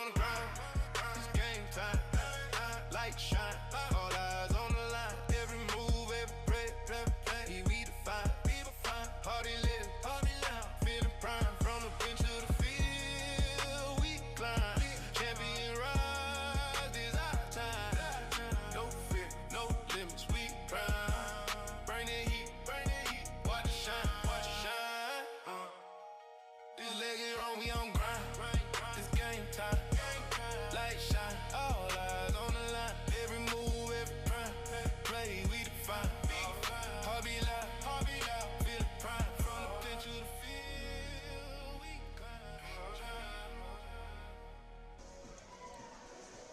on the grind. It's game time. Light shine. All eyes on the line. Every move, every play, we define. Party lit, feeling prime. From the bench to the field, we climb. Champion rise, this our time. No fear, no limits, we prime. Bring the heat, watch it shine. This leg is on, we on grind. It's game time. Light shine, all eyes on the line. Every move, every play, we define. Heart be loud, feel the prime. From the bench to the field, we climb.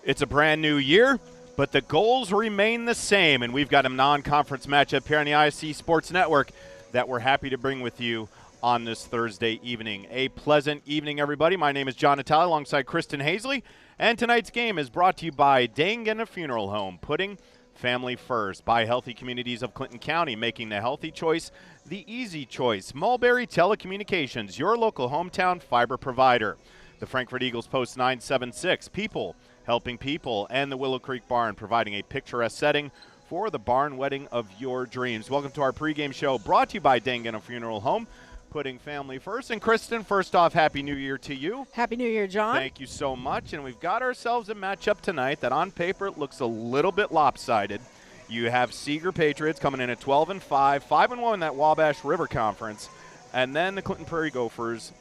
It's a brand new year, but the goals remain the same, and we've got a non-conference matchup here on the ISC Sports Network that we're happy to bring with you on this Thursday evening. A pleasant evening, everybody. My name is John Natale alongside Kristen Hazley, and tonight's game is brought to you by Dangana Funeral Home, putting family first, by Healthy Communities of Clinton County, making the healthy choice the easy choice. Mulberry Telecommunications, your local hometown fiber provider. The Frankfort Eagles Post 976, people helping people, and the Willow Creek Barn, providing a picturesque setting for the barn wedding of your dreams. Welcome to our pregame show, brought to you by Dangana Funeral Home, putting family first. And Kristen, first off, Happy New Year to you. Happy New Year, John. Thank you so much. And we've got ourselves a matchup tonight that on paper looks a little bit lopsided. You have Seeger Patriots coming in at 12-5, 5-1 in that Wabash River Conference. And then the Clinton Prairie Gophers,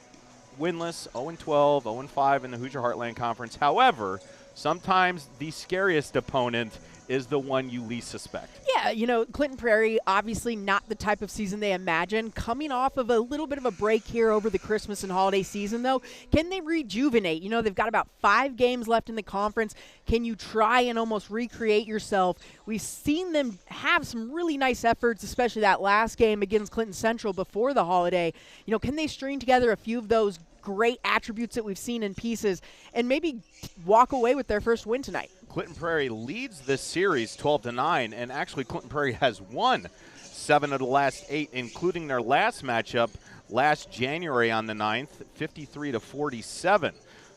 winless, 0-12, 0-5 in the Hoosier Heartland Conference. However, sometimes the scariest opponent is the one you least suspect. Yeah, Clinton Prairie, obviously not the type of season they imagine. Coming off of a little bit of a break here over the Christmas and holiday season, though, can they rejuvenate? They've got about 5 games left in the conference. Can you try and almost recreate yourself? We've seen them have some really nice efforts, especially that last game against Clinton Central before the holiday. Can they string together a few of those great attributes that we've seen in pieces and maybe walk away with their first win tonight? Clinton Prairie leads this series 12-9, and actually Clinton Prairie has won 7 of the last 8, including their last matchup last January on the 9th, 53-47.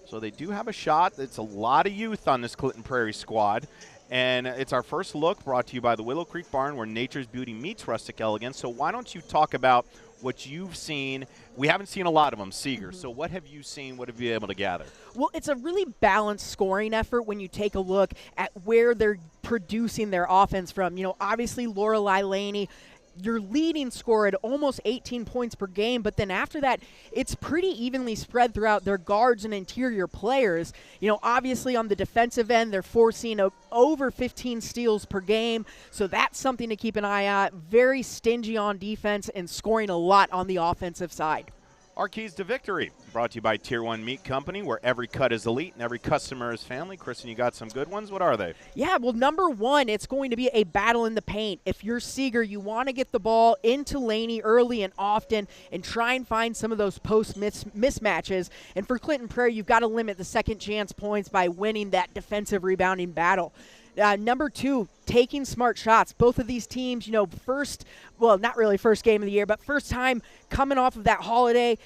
So they do have a shot. It's a lot of youth on this Clinton Prairie squad. And it's our first look, brought to you by the Willow Creek Barn, where nature's beauty meets rustic elegance. So why don't you talk about what you've seen? We haven't seen a lot of them, Seeger. So what have you seen? What have you been able to gather? Well, it's a really balanced scoring effort when you take a look at where they're producing their offense from. Obviously Lorelei Laney, your leading scorer at almost 18 points per game, but then after that, it's pretty evenly spread throughout their guards and interior players. Obviously on the defensive end, they're forcing over 15 steals per game, so that's something to keep an eye on. Very stingy on defense and scoring a lot on the offensive side. Our keys to victory, brought to you by Tier 1 Meat Company, where every cut is elite and every customer is family. Kristen, you got some good ones. What are they? Yeah, well, number one, it's going to be a battle in the paint. If you're Seeger, you want to get the ball into Laney early and often and try and find some of those post mismatches. And for Clinton Prairie, you've got to limit the second chance points by winning that defensive rebounding battle. Number two, taking smart shots. Both of these teams, not really first game of the year, but first time coming off of that holiday.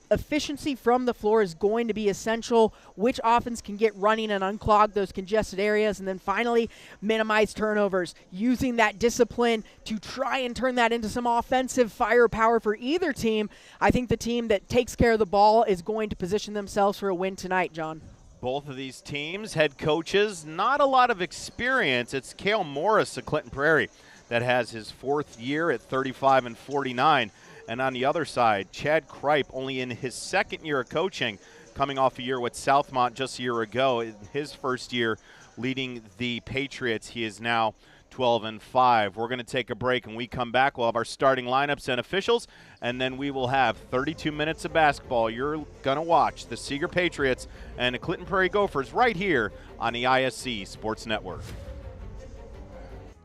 Efficiency from the floor is going to be essential. Which offense can get running and unclog those congested areas? And then finally, minimize turnovers. Using that discipline to try and turn that into some offensive firepower for either team. I think the team that takes care of the ball is going to position themselves for a win tonight, John. Both of these teams, head coaches, not a lot of experience. It's Cale Morris of Clinton Prairie that has his 4th year at 35-49. And on the other side, Chad Kripe, only in his 2nd year of coaching, coming off a year with Southmont just a year ago. In his first year leading the Patriots, he is now 12-5. We're going to take a break, and we come back. We'll have our starting lineups and officials, and then we will have 32 minutes of basketball. You're going to watch the Seeger Patriots and the Clinton Prairie Gophers right here on the ISC Sports Network.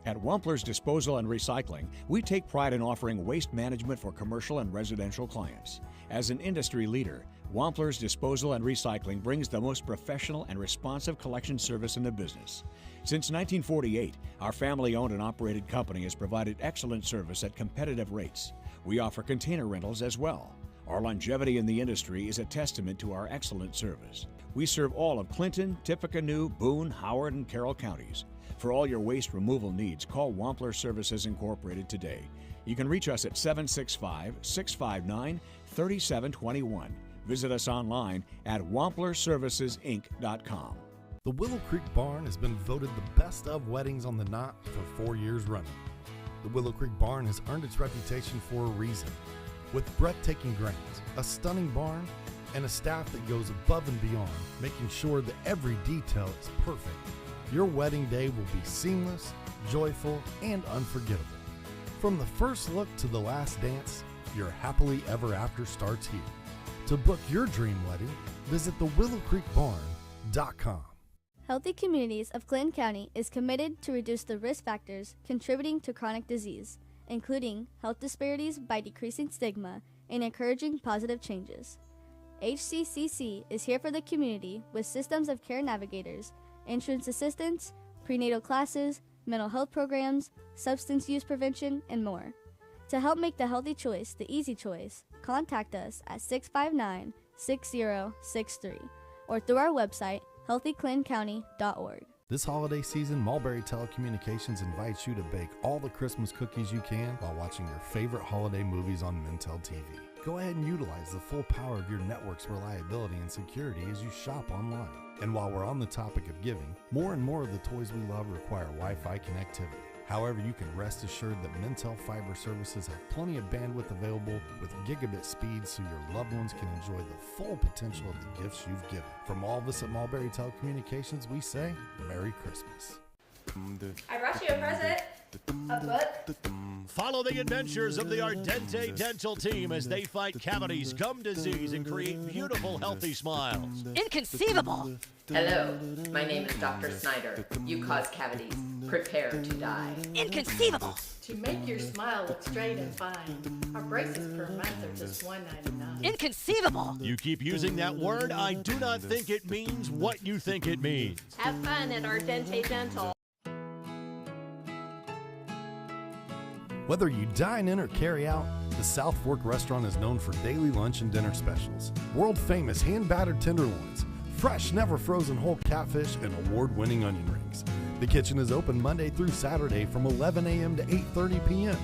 At Wampler's Disposal and Recycling, we take pride in offering waste management for commercial and residential clients. As an industry leader, Wampler's Disposal and Recycling brings the most professional and responsive collection service in the business. Since 1948, our family-owned and operated company has provided excellent service at competitive rates. We offer container rentals as well. Our longevity in the industry is a testament to our excellent service. We serve all of Clinton, Tippecanoe, Boone, Howard, and Carroll counties. For all your waste removal needs, call Wampler Services Incorporated today. You can reach us at 765-659-3721. Visit us online at wamplerservicesinc.com. The Willow Creek Barn has been voted the best of weddings on the Knot for 4 years running. The Willow Creek Barn has earned its reputation for a reason. With breathtaking grounds, a stunning barn, and a staff that goes above and beyond, making sure that every detail is perfect, your wedding day will be seamless, joyful, and unforgettable. From the first look to the last dance, your happily ever after starts here. To book your dream wedding, visit thewillowcreekbarn.com. Healthy Communities of Clinton County is committed to reduce the risk factors contributing to chronic disease, including health disparities by decreasing stigma and encouraging positive changes. HCCC is here for the community with systems of care navigators, insurance assistance, prenatal classes, mental health programs, substance use prevention, and more. To help make the healthy choice the easy choice, contact us at 659-6063 or through our website, healthyclintoncounty.org. This holiday season, Mulberry Telecommunications invites you to bake all the Christmas cookies you can while watching your favorite holiday movies on Mintel TV. Go ahead and utilize the full power of your network's reliability and security as you shop online. And while we're on the topic of giving, more and more of the toys we love require Wi-Fi connectivity. However, you can rest assured that Mintel Fiber Services have plenty of bandwidth available with gigabit speeds so your loved ones can enjoy the full potential of the gifts you've given. From all of us at Mulberry Telecommunications, we say Merry Christmas. I brought you a present. A book. Follow the adventures of the Ardente Dental team as they fight cavities, gum disease, and create beautiful, healthy smiles. Inconceivable! Hello, my name is Dr. Snyder. You cause cavities. Prepare to die. Inconceivable! To make your smile look straight and fine, our braces per month are just $1.99. Inconceivable! You keep using that word, I do not think it means what you think it means. Have fun at Ardente Dental. Whether you dine in or carry out, the South Fork restaurant is known for daily lunch and dinner specials, world-famous hand-battered tenderloins, fresh, never-frozen whole catfish, and award-winning onion rings. The kitchen is open Monday through Saturday from 11 a.m. to 8:30 p.m.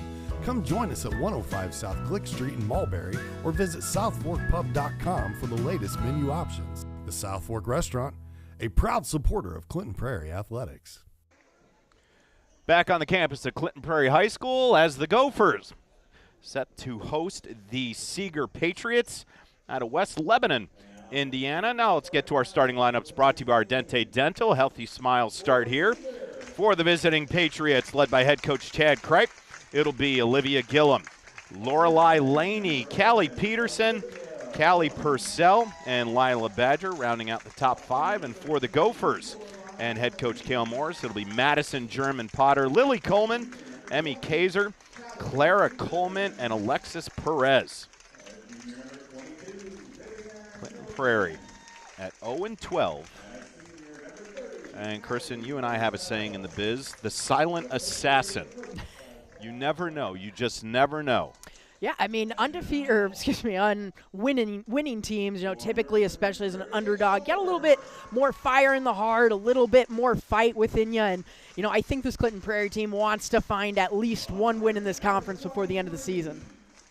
Come join us at 105 South Glick Street in Mulberry or visit southforkpub.com for the latest menu options. The South Fork Restaurant, a proud supporter of Clinton Prairie Athletics. Back on the campus at Clinton Prairie High School as the Gophers set to host the Seeger Patriots out of West Lebanon, Indiana. Now let's get to our starting lineups brought to you by Ardente Dental. Healthy smiles start here. For the visiting Patriots, led by head coach Chad Kripe, it'll be Olivia Gillum, Lorelei Laney, Callie Peterson, Callie Purcell, and Lila Badger rounding out the top five. And for the Gophers and head coach Cale Morris, it'll be Madison German Potter, Lily Coleman, Emmy Kaiser, Clara Coleman, and Alexis Perez. Clinton Prairie at 0-12. And Kristen, you and I have a saying in the biz, the silent assassin. You never know. You just never know. Yeah, I mean, winning teams, typically, especially as an underdog, get a little bit more fire in the heart, a little bit more fight within you. And, I think this Clinton Prairie team wants to find at least one win in this conference before the end of the season.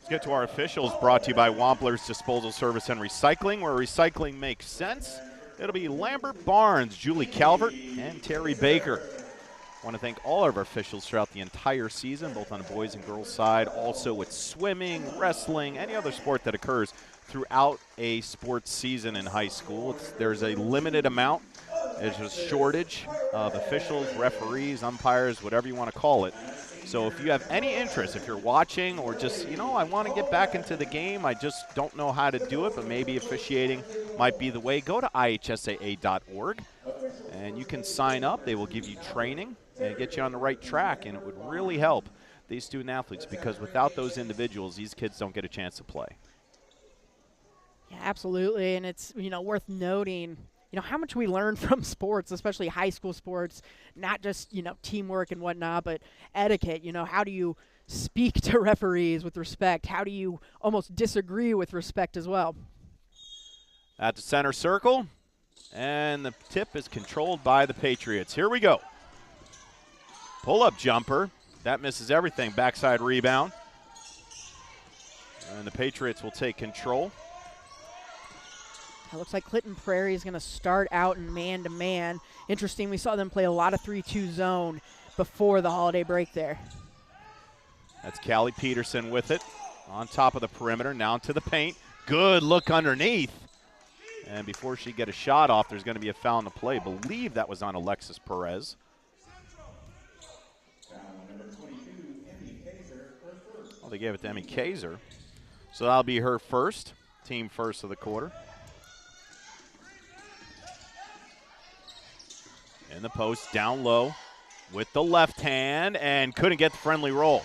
Let's get to our officials, brought to you by Wampler's Disposal Service and Recycling, where recycling makes sense. It'll be Lambert Barnes, Julie Calvert, and Terry Baker. I want to thank all of our officials throughout the entire season, both on the boys and girls side, also with swimming, wrestling, any other sport that occurs throughout a sports season in high school. There's a limited amount. There's a shortage of officials, referees, umpires, whatever you want to call it. So if you have any interest, if you're watching or just, I want to get back into the game, I just don't know how to do it, but maybe officiating might be the way, go to ihsaa.org and you can sign up. They will give you training and get you on the right track, and it would really help these student athletes because without those individuals, these kids don't get a chance to play. Yeah, absolutely, and it's, worth noting, how much we learn from sports, especially high school sports, not just, teamwork and whatnot, but etiquette. How do you speak to referees with respect? How do you almost disagree with respect as well? At the center circle, And the tip is controlled by the Patriots. Here we go. Pull-up jumper. That misses everything. Backside rebound. And the Patriots will take control. It looks like Clinton Prairie is going to start out in man-to-man. Interesting, we saw them play a lot of 3-2 zone before the holiday break there. That's Callie Peterson with it. On top of the perimeter, now to the paint. Good look underneath. And before she get a shot off, there's going to be a foul in the play. Believe that was on Alexis Perez. Well, they gave it to Emmy Kaiser. So that'll be her first, team first of the quarter. In the post, down low with the left hand, and couldn't get the friendly roll.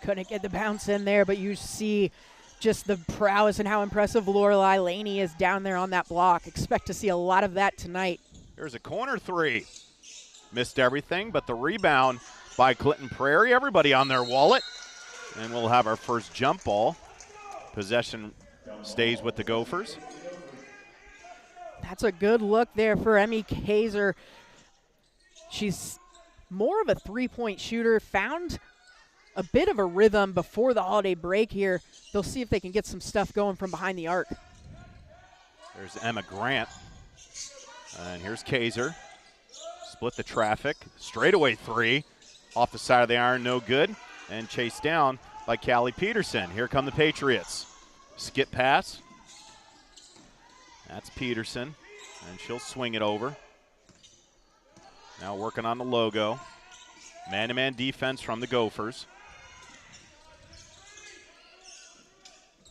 Couldn't get the bounce in there, but you see just the prowess and how impressive Lorelei Laney is down there on that block. Expect to see a lot of that tonight. Here's a corner three. Missed everything, but the rebound by Clinton Prairie. Everybody on their wallet. And we'll have our first jump ball. Possession stays with the Gophers. That's a good look there for Emmy Kaiser. She's more of a three-point shooter. Found a bit of a rhythm before the holiday break here. They'll see if they can get some stuff going from behind the arc. There's Emma Grant. And here's Kaiser. Split the traffic. Straightaway three. Off the side of the iron, no good. And chased down by Callie Peterson. Here come the Patriots. Skip pass. That's Peterson. And she'll swing it over. Now working on the logo. Man-to-man defense from the Gophers.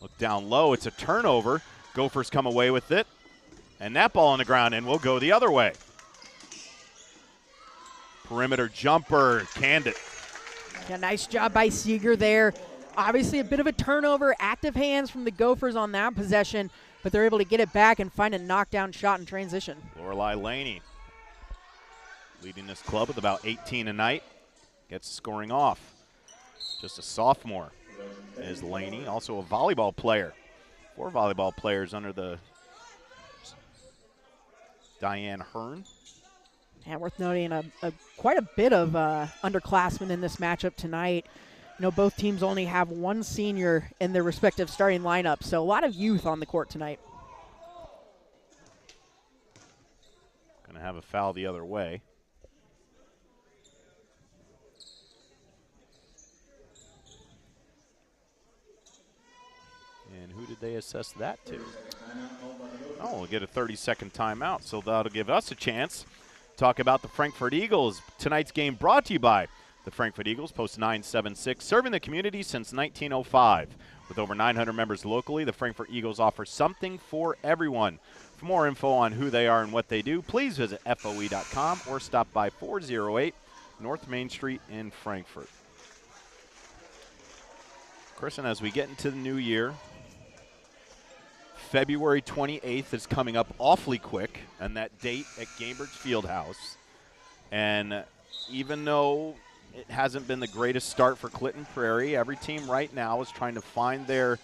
Look down low. It's a turnover. Gophers come away with it. And that ball on the ground and will go the other way. Perimeter jumper. Canned it. Yeah, nice job by Seeger there. Obviously a bit of a turnover. Active hands from the Gophers on that possession, but they're able to get it back and find a knockdown shot in transition. Lorelei Laney leading this club with about 18 a night. Gets scoring off. Just a sophomore is Laney, also a volleyball player. 4 volleyball players under the Diane Hearn. Yeah, worth noting quite a bit of underclassmen in this matchup tonight. You know, both teams only have one senior in their respective starting lineup, so a lot of youth on the court tonight. Going to have a foul the other way. And who did they assess that to? Oh, we'll get a 30-second timeout, so that'll give us a chance to talk about the Frankfort Eagles. Tonight's game brought to you by the Frankfort Eagles, Post 976, serving the community since 1905. With over 900 members locally, the Frankfort Eagles offer something for everyone. For more info on who they are and what they do, please visit FOE.com or stop by 408 North Main Street in Frankfort. Kristen, as we get into the new year, February 28th is coming up awfully quick, and that date at Gainbridge Fieldhouse. And even though it hasn't been the greatest start for Clinton Prairie, every team right now is trying to find the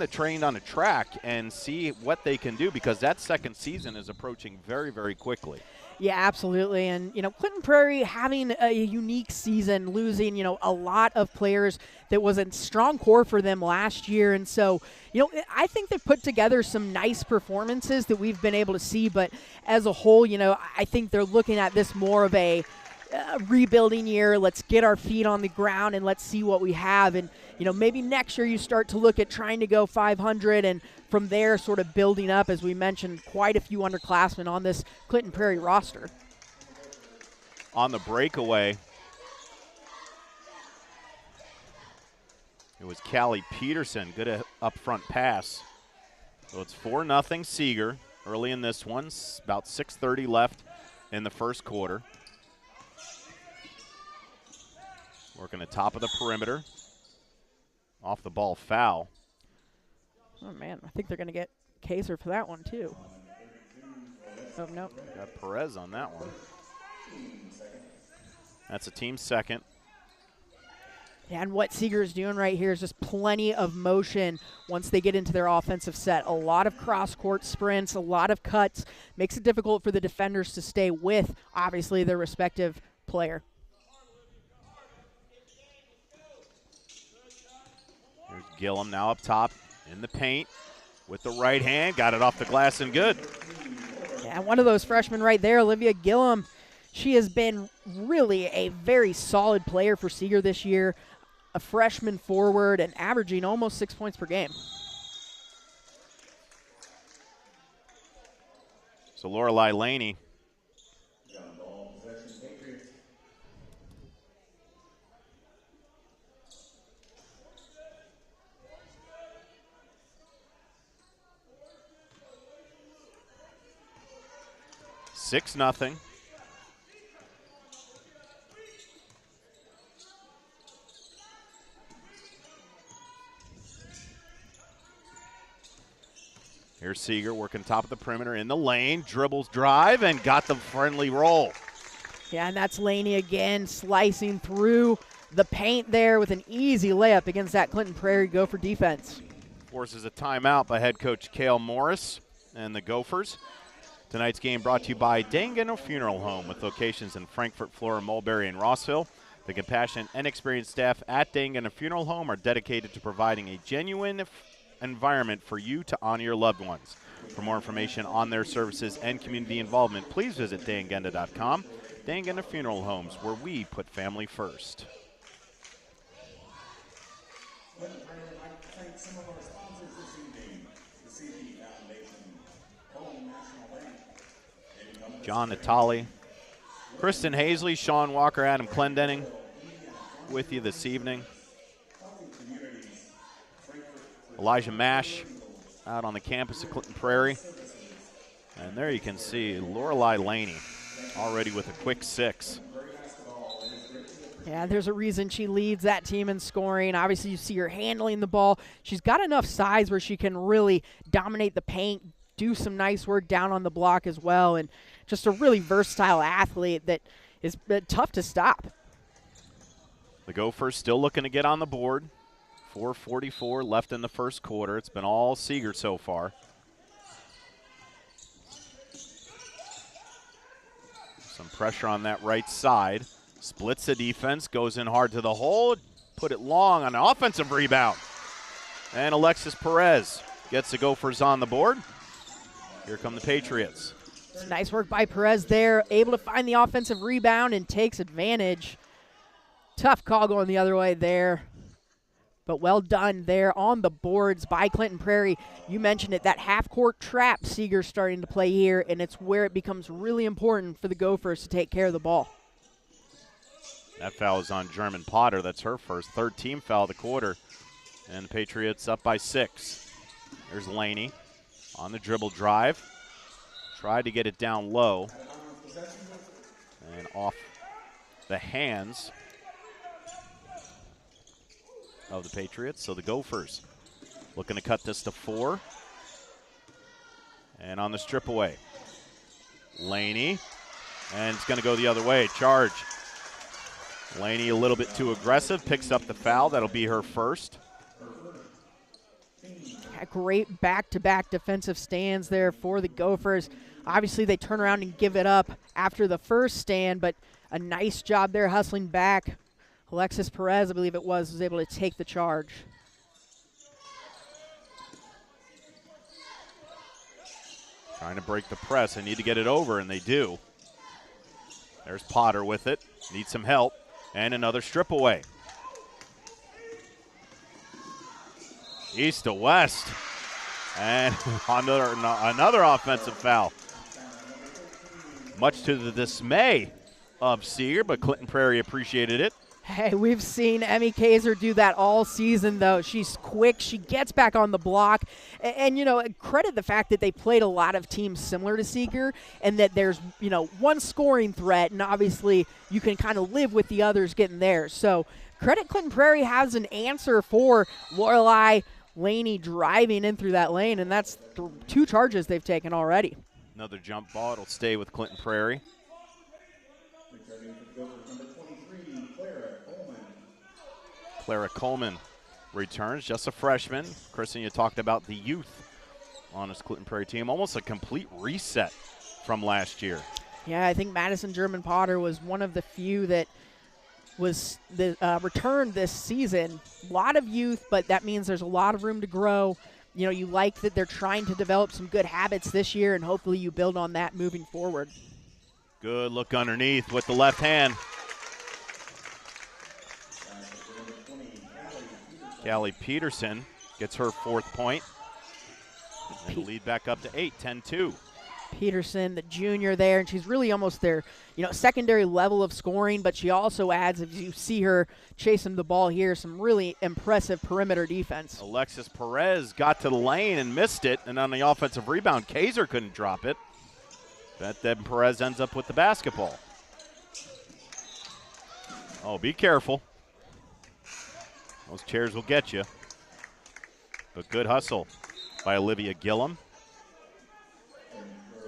train on a track and see what they can do, because that second season is approaching very, very quickly. Yeah, absolutely. And, you know, Clinton Prairie having a unique season, losing, you know, a lot of players that was a strong core for them last year. And so, you know, I think they've put together some nice performances that we've been able to see. But as a whole, you know, I think they're looking at this more of a rebuilding year. Let's get our feet on the ground and let's see what we have. And, you know, maybe next year you start to look at trying to go 500 and from there sort of building up, as we mentioned, quite a few underclassmen on this Clinton Prairie roster. On the breakaway, it was Callie Peterson. Good up front pass. So it's 4-0 Seeger early in this one. About 6:30 left in the first quarter. Working the top of the perimeter. Off the ball foul. Oh, man, I think they're going to get Kaiser for that one, too. Oh, no. Got Perez on that one. That's a team second. And what Seeger is doing right here is just plenty of motion once they get into their offensive set. A lot of cross-court sprints, a lot of cuts. Makes it difficult for the defenders to stay with, obviously, their respective player. Here's Gillum now up top in the paint with the right hand. Got it off the glass and good. Yeah, one of those freshmen right there, Olivia Gillum. She has been really a very solid player for Seeger this year. A freshman forward and averaging almost 6 points per game. So Lorelei Laney. Six nothing. Here's Seeger working top of the perimeter in the lane, dribbles, drive, and got the friendly roll. Yeah, and that's Laney again, slicing through the paint there with an easy layup against that Clinton Prairie Gopher defense. Forces a timeout by head coach Cale Morris and the Gophers. Tonight's game brought to you by Dangano Funeral Home with locations in Frankfort, Flora, Mulberry, and Rossville. The compassionate and experienced staff at Dangano Funeral Home are dedicated to providing a genuine environment for you to honor your loved ones. For more information on their services and community involvement, please visit dangenda.com. Dangenda Funeral Homes, where we put family first. John Natali, Kristen Hazley, Sean Walker, Adam Clendenning with you this evening. Elijah Mash out on the campus of Clinton Prairie. And there you can see Lorelei Laney already with a quick 6. Yeah, there's a reason she leads that team in scoring. Obviously, you see her handling the ball. She's got enough size where she can really dominate the paint, do some nice work down on the block as well, and just a really versatile athlete that is tough to stop. The Gophers still looking to get on the board. 4:44 left in the first quarter. It's been all Seeger so far. Some pressure on that right side. Splits the defense, goes in hard to the hole, put it long on an offensive rebound. And Alexis Perez gets the Gophers on the board. Here come the Patriots. Nice work by Perez there, able to find the offensive rebound and takes advantage. Tough call going the other way there, but well done there on the boards by Clinton Prairie. You mentioned it, that half-court trap Seeger's starting to play here, and it's where it becomes really important for the Gophers to take care of the ball. That foul is on German Potter. That's her first, third team foul of the quarter. And the Patriots up by 6. There's Laney on the dribble drive. Tried to get it down low. And off the hands of the Patriots. So the Gophers looking to cut this to 4. And on the strip away, Laney. And it's going to go the other way. Charge. Laney a little bit too aggressive. Picks up the foul. That'll be her first. A great back-to-back defensive stands there for the Gophers. Obviously, they turn around and give it up after the first stand, but a nice job there hustling back. Alexis Perez, I believe it was able to take the charge. Trying to break the press. They need to get it over, and they do. There's Potter with it. Needs some help. And another strip away. East to west. And another offensive foul. Much to the dismay of Seeger, but Clinton Prairie appreciated it. Hey, we've seen Emmy Kaiser do that all season, though. She's quick. She gets back on the block. And, you know, credit the fact that they played a lot of teams similar to Seeger and that there's, you know, one scoring threat, and obviously you can kind of live with the others getting there. So credit Clinton Prairie has an answer for Lorelei Laney driving in through that lane, and that's 2 charges they've taken already. Another jump ball. It'll stay with Clinton Prairie. Clara Coleman returns, just a freshman. Kristen, you talked about the youth on this Clinton Prairie team. Almost a complete reset from last year. Yeah, I think Madison German Potter was one of the few that was returned this season. A lot of youth, but that means there's a lot of room to grow. You know, you like that they're trying to develop some good habits this year, and hopefully you build on that moving forward. Good look underneath with the left hand. Callie Peterson gets her 4th point. And the lead back up to 8, 10-2. Peterson, the junior there, and she's really almost their, secondary level of scoring, but she also adds, as you see her chasing the ball here, some really impressive perimeter defense. Alexis Perez got to the lane and missed it, and on the offensive rebound, Kaiser couldn't drop it. But then Perez ends up with the basketball. Oh, be careful. Those chairs will get you. But good hustle by Olivia Gillum.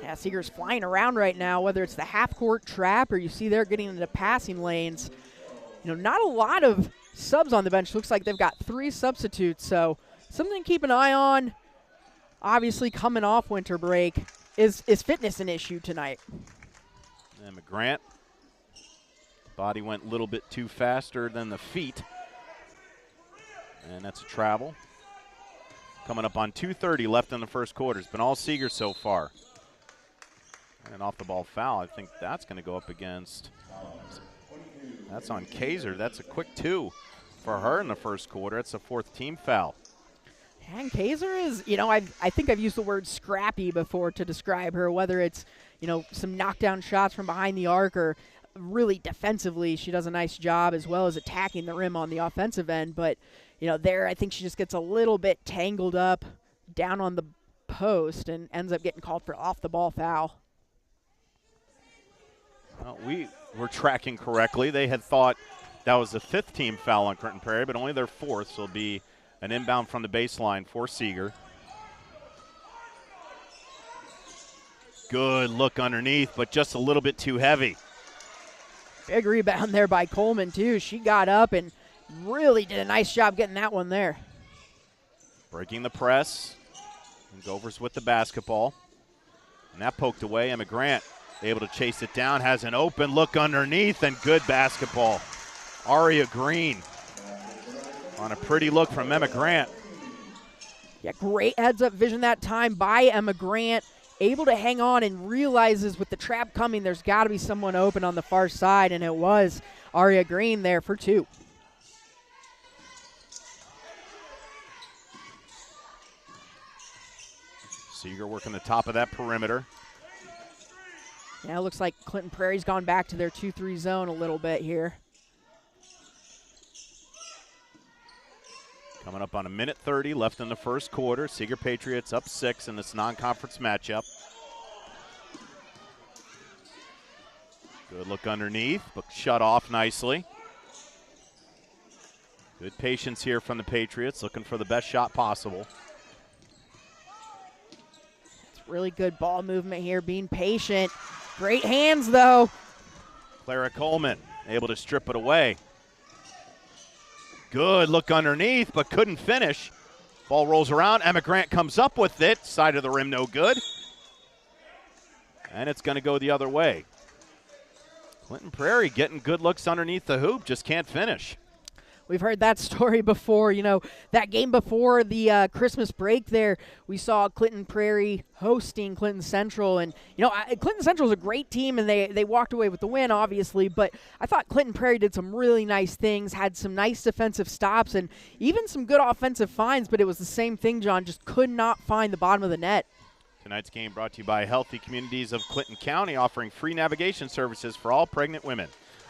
Yeah, Seeger's flying around right now, whether it's the half-court trap or you see they're getting into passing lanes. Not a lot of subs on the bench. Looks like they've got 3 substitutes, so something to keep an eye on. Obviously, coming off winter break, is fitness an issue tonight? And McGrant. Body went a little bit too faster than the feet. And that's a travel. Coming up on 2:30 left in the first quarter. It's been all Seeger so far. And an off-the-ball foul. I think that's going to go up against. That's on Kaiser. That's a quick 2 for her in the first quarter. It's a 4th team foul. And Kaiser is, I think I've used the word scrappy before to describe her, whether it's, some knockdown shots from behind the arc or really defensively. She does a nice job as well as attacking the rim on the offensive end. But, there I think she just gets a little bit tangled up down on the post and ends up getting called for off-the-ball foul. Well, we were tracking correctly. They had thought that was the 5th team foul on Clinton Prairie, but only their 4th, so it'll be an inbound from the baseline for Seeger. Good look underneath, but just a little bit too heavy. Big rebound there by Coleman, too. She got up and really did a nice job getting that one there. Breaking the press. And Govers with the basketball. And that poked away. Emma Grant able to chase it down. Has an open look underneath and good basketball. Aria Green on a pretty look from Emma Grant. Yeah, great heads-up vision that time by Emma Grant. Able to hang on and realizes with the trap coming, there's got to be someone open on the far side, and it was Aria Green there for 2. Seeger working the top of that perimeter. Yeah, it looks like Clinton Prairie's gone back to their 2-3 zone a little bit here. Coming up on 1:30 left in the first quarter. Seeger Patriots up 6 in this non-conference matchup. Good look underneath, but shut off nicely. Good patience here from the Patriots, looking for the best shot possible. It's really good ball movement here, being patient. Great hands, though. Clara Coleman able to strip it away. Good look underneath, but couldn't finish. Ball rolls around. Emma Grant comes up with it. Side of the rim, no good. And it's going to go the other way. Clinton Prairie getting good looks underneath the hoop, just can't finish. We've heard that story before. That game before the Christmas break there, we saw Clinton Prairie hosting Clinton Central. And, Clinton Central is a great team, and they walked away with the win, obviously. But I thought Clinton Prairie did some really nice things, had some nice defensive stops, and even some good offensive finds. But it was the same thing, John, just could not find the bottom of the net. Tonight's game brought to you by Healthy Communities of Clinton County, offering free navigation services for all pregnant women.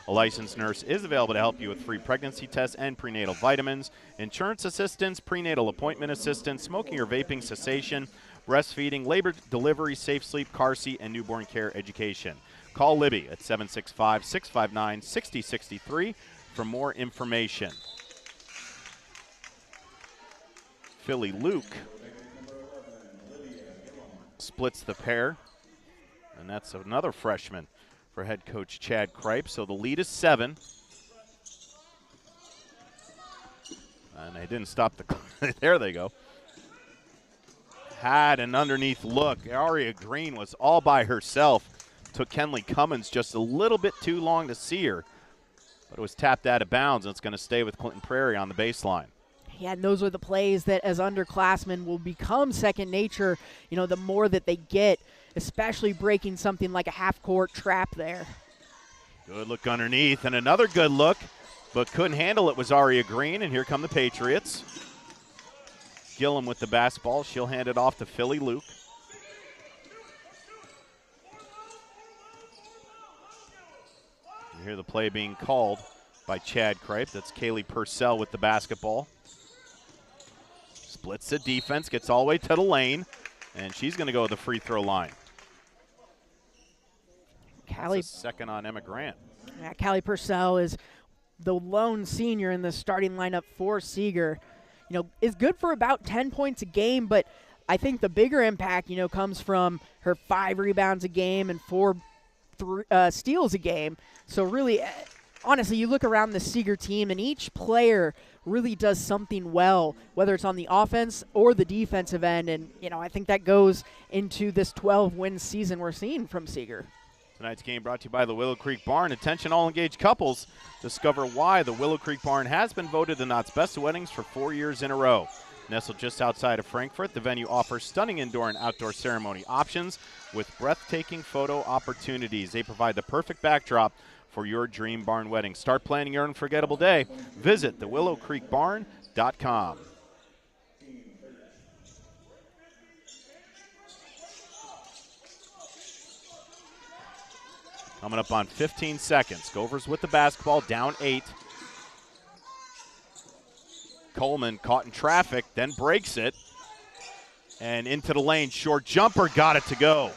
A licensed nurse is available to help you with free pregnancy tests and prenatal vitamins, insurance assistance, prenatal appointment assistance, smoking or vaping cessation, breastfeeding, labor delivery, safe sleep, car seat, and newborn care education. Call Libby at 765-659-6063 for more information. Philly Luke splits the pair, and that's another freshman for head coach Chad Kripe. So the lead is 7. And they didn't stop the there they go. Had an underneath look. Aria Green was all by herself. Took Kenley Cummins just a little bit too long to see her. But it was tapped out of bounds, and it's going to stay with Clinton Prairie on the baseline. Yeah, and those are the plays that as underclassmen will become second nature, the more that they get, especially breaking something like a half-court trap there. Good look underneath, and another good look, but couldn't handle it was Aria Green, and here come the Patriots. Gillum with the basketball. She'll hand it off to Philly Luke. You hear the play being called by Chad Kripe. That's Kaylee Purcell with the basketball. Splits the defense, gets all the way to the lane, and she's going to go to the free throw line. That's a second on Emma Grant. Yeah, Callie Purcell is the lone senior in the starting lineup for Seeger. Is good for about 10 points a game, but I think the bigger impact, comes from her 5 rebounds a game and 4 steals a game. So really, honestly, you look around the Seeger team, and each player really does something well, whether it's on the offense or the defensive end. And, I think that goes into this 12-win season we're seeing from Seeger. Tonight's game brought to you by the Willow Creek Barn. Attention all engaged couples. Discover why the Willow Creek Barn has been voted the Knott's Best Weddings for 4 years in a row. Nestled just outside of Frankfort, the venue offers stunning indoor and outdoor ceremony options with breathtaking photo opportunities. They provide the perfect backdrop for your dream barn wedding. Start planning your unforgettable day. Visit thewillowcreekbarn.com. Coming up on 15 seconds. Gophers with the basketball, down 8. Coleman caught in traffic, then breaks it. And into the lane, short jumper, got it to go.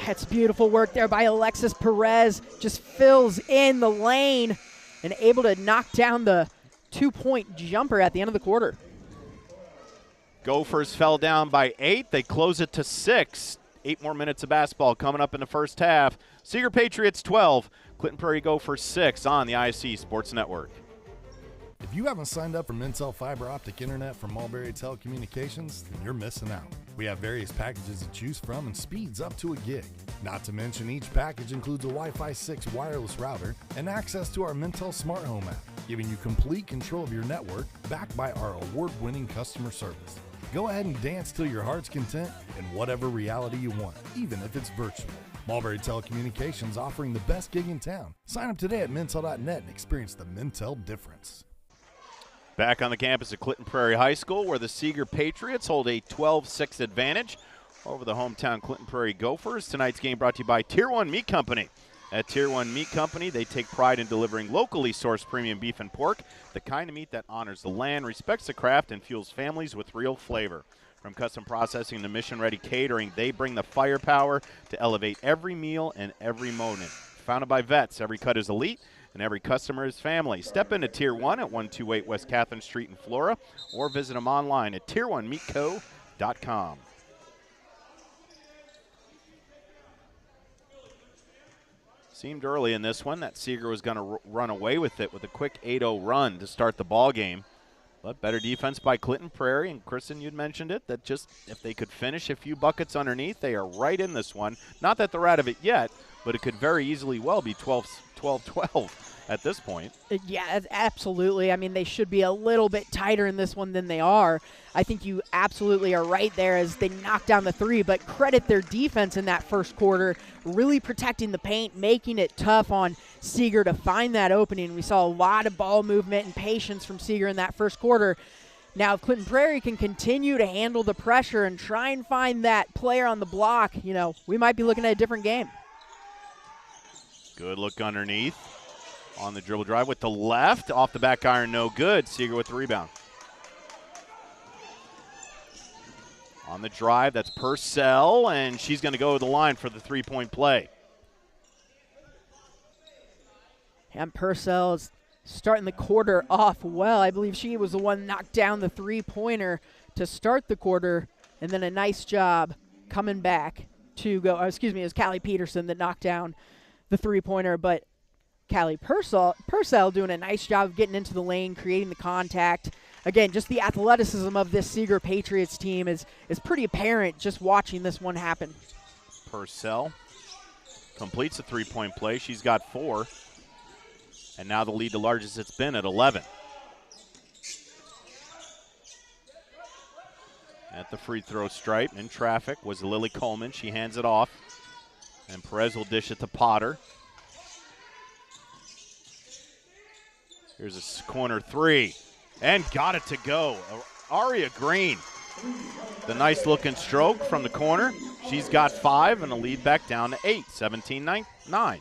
That's beautiful work there by Alexis Perez. Just fills in the lane and able to knock down the 2-point jumper at the end of the quarter. Gophers fell down by 8. They close it to 6. 8 more minutes of basketball coming up in the first half. Seeger Patriots 12, Clinton Prairie Gophers 6 on the ISC Sports Network. If you haven't signed up for Mintel Fiber Optic Internet from Mulberry Telecommunications, then you're missing out. We have various packages to choose from and speeds up to a gig. Not to mention each package includes a Wi-Fi 6 wireless router and access to our Mintel Smart Home app, giving you complete control of your network backed by our award-winning customer service. Go ahead and dance till your heart's content in whatever reality you want, even if it's virtual. Mulberry Telecommunications offering the best gig in town. Sign up today at Mintel.net and experience the Mintel difference. Back on the campus at Clinton Prairie High School, where the Seeger Patriots hold a 12-6 advantage over the hometown Clinton Prairie Gophers. Tonight's game brought to you by Tier 1 Meat Company. At Tier 1 Meat Company, they take pride in delivering locally sourced premium beef and pork, the kind of meat that honors the land, respects the craft, and fuels families with real flavor. From custom processing to mission-ready catering, they bring the firepower to elevate every meal and every moment. Founded by vets, every cut is elite, and every customer is family. Step into Tier 1 at 128 West Catherine Street in Flora, or visit them online at tier1meatco.com. Seemed early in this one that Seeger was going to run away with it with a quick 8-0 run to start the ball game. But better defense by Clinton Prairie, and Kristen, you'd mentioned it, that just if they could finish a few buckets underneath, they are right in this one. Not that they're out of it yet, but it could very easily well be 12-12 at this point. Yeah, absolutely. I mean, they should be a little bit tighter in this one than they are. I think you absolutely are right there as they knock down the 3, but credit their defense in that first quarter, really protecting the paint, making it tough on Seeger to find that opening. We saw a lot of ball movement and patience from Seeger in that first quarter. Now, if Clinton Prairie can continue to handle the pressure and try and find that player on the block, we might be looking at a different game. Good look underneath. On the dribble drive with the left. Off the back iron, no good. Seeger with the rebound. On the drive, that's Purcell, and she's going to go to the line for the three-point play. And Purcell is starting the quarter off well. I believe she was the one that knocked down the three-pointer to start the quarter, and then a nice job coming back to go. It was Callie Peterson that knocked down the three-pointer, but Callie Purcell doing a nice job of getting into the lane, creating the contact. Again, just the athleticism of this Seeger Patriots team is pretty apparent just watching this one happen. Purcell completes a three-point play. She's got 4. And now the lead, the largest it's been, at 11. At the free throw stripe, in traffic, was Lily Coleman. She hands it off. And Perez will dish it to Potter. Here's a corner 3. And got it to go. Aria Green. The nice looking stroke from the corner. She's got 5 and a lead back down to 8, 17-9.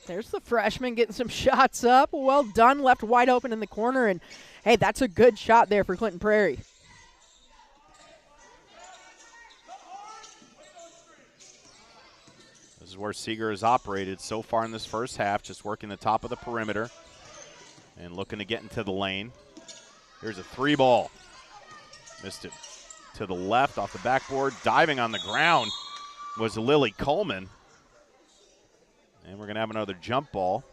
There's the freshman getting some shots up. Well done, left wide open in the corner. And, hey, that's a good shot there for Clinton Prairie. This is where Seeger has operated so far in this first half, just working the top of the perimeter and looking to get into the lane. Here's a 3-ball. Missed it to the left off the backboard. Diving on the ground was Lily Coleman. And we're going to have another jump ball.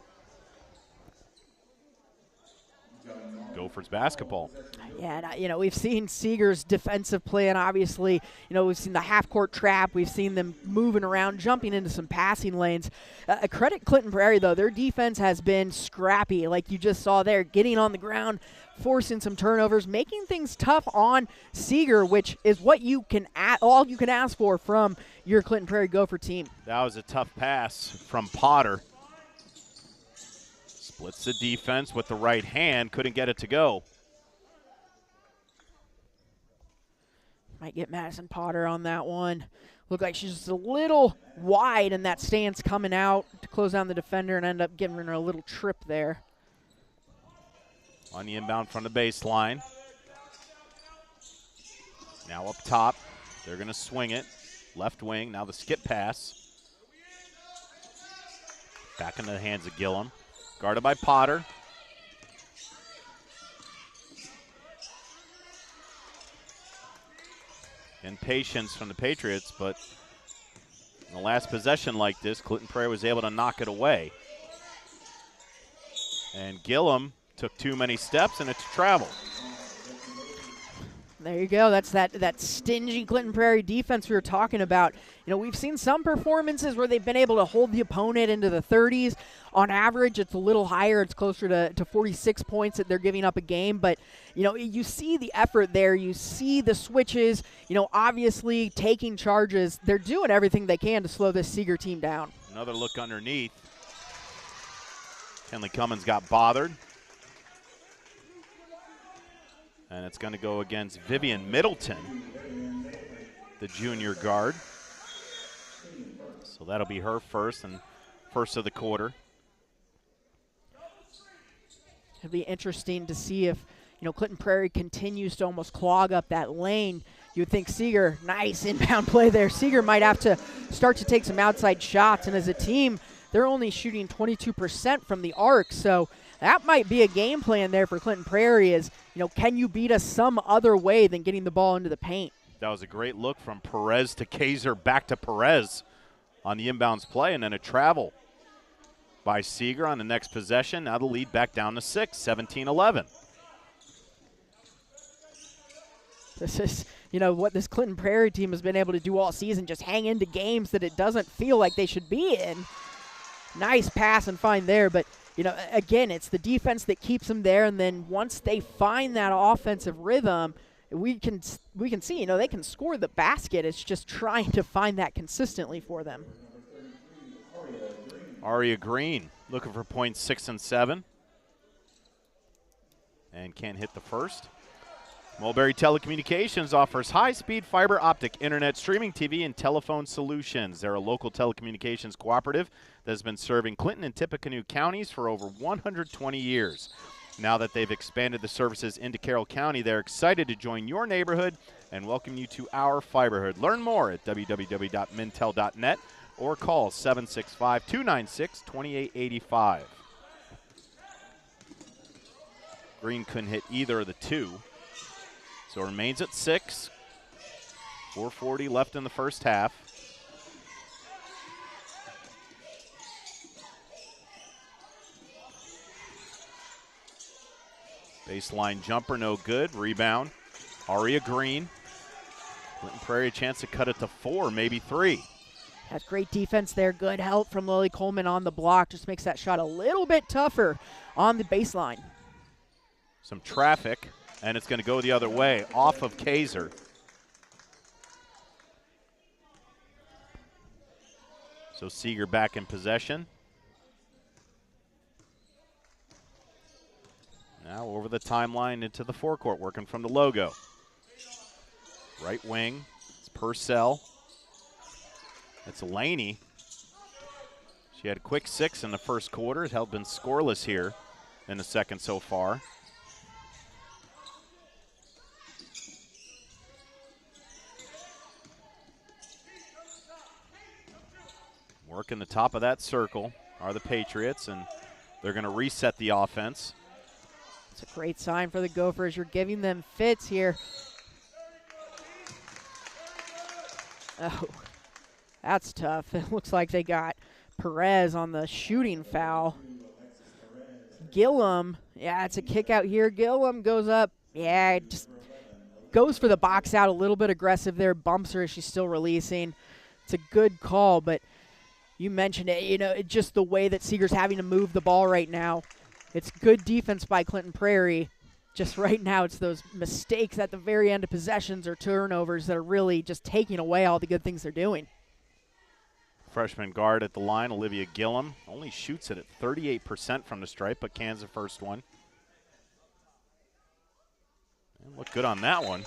Gophers basketball. Yeah, and, we've seen Seeger's defensive play, and obviously, we've seen the half-court trap. We've seen them moving around, jumping into some passing lanes. Credit Clinton Prairie, though. Their defense has been scrappy, like you just saw there, getting on the ground, forcing some turnovers, making things tough on Seeger, which is what you can all you can ask for from your Clinton Prairie Gopher team. That was a tough pass from Potter. Splits the defense with the right hand, couldn't get it to go. Might get Madison Potter on that one. Looked like she's just a little wide in that stance coming out to close down the defender and end up giving her a little trip there. On the inbound from the baseline. Now up top. They're going to swing it. Left wing. Now the skip pass. Back into the hands of Gillum. Guarded by Potter. Impatience from the Patriots, but in the last possession like this, Clinton Prairie was able to knock it away. And Gillum took too many steps, and it's travel. There you go. That's that stingy Clinton Prairie defense we were talking about. We've seen some performances where they've been able to hold the opponent into the 30s. On average, it's a little higher. It's closer to 46 points that they're giving up a game. But, you see the effort there. You see the switches, obviously taking charges. They're doing everything they can to slow this Seeger team down. Another look underneath. Kenley Cummins got bothered. And it's going to go against Vivian Middleton, the junior guard. So that'll be her first and first of the quarter. It'll be interesting to see if, Clinton Prairie continues to almost clog up that lane. You would think Seeger, nice inbound play there. Seeger might have to start to take some outside shots. And as a team, they're only shooting 22% from the arc. So that might be a game plan there for Clinton Prairie is, can you beat us some other way than getting the ball into the paint? That was a great look from Perez to Kaiser, back to Perez on the inbounds play, and then a travel by Seeger on the next possession. Now the lead back down to 6, 17-11. This is, what this Clinton Prairie team has been able to do all season, just hang into games that it doesn't feel like they should be in. Nice pass and find there, but again, it's the defense that keeps them there, and then once they find that offensive rhythm, we can see, they can score the basket. It's just trying to find that consistently for them. Aria Green looking for points 6 and 7. And can't hit the first. Mulberry Telecommunications offers high-speed fiber optic internet, streaming TV, and telephone solutions. They're a local telecommunications cooperative that has been serving Clinton and Tippecanoe counties for over 120 years. Now that they've expanded the services into Carroll County, they're excited to join your neighborhood and welcome you to our fiberhood. Learn more at www.mintel.net or call 765-296-2885. Green couldn't hit either of the two. So it remains at 6. 4:40 left in the first half. Baseline jumper, no good. Rebound. Aria Green. Clinton Prairie a chance to cut it to 4, maybe 3. Has great defense there. Good help from Lily Coleman on the block. Just makes that shot a little bit tougher on the baseline. Some traffic, and it's going to go the other way, off of Kaiser. So Seeger back in possession. Now over the timeline into the forecourt, working from the logo. Right wing, it's Purcell. It's Laney. She had a quick 6 in the first quarter. It had been scoreless here in the second so far. Working the top of that circle are the Patriots, and they're going to reset the offense. It's a great sign for the Gophers. You're giving them fits here. Oh, that's tough. It looks like they got Perez on the shooting foul. Gillum, yeah, it's a kick out here. Gillum goes up. Yeah, just goes for the box out, a little bit aggressive there. Bumps her as she's still releasing. It's a good call, but you mentioned it, just the way that Seeger's having to move the ball right now. It's good defense by Clinton Prairie. Just right now, it's those mistakes at the very end of possessions or turnovers that are really just taking away all the good things they're doing. Freshman guard at the line, Olivia Gillum, only shoots it at 38% from the stripe, but cans the first one. And look good on that one.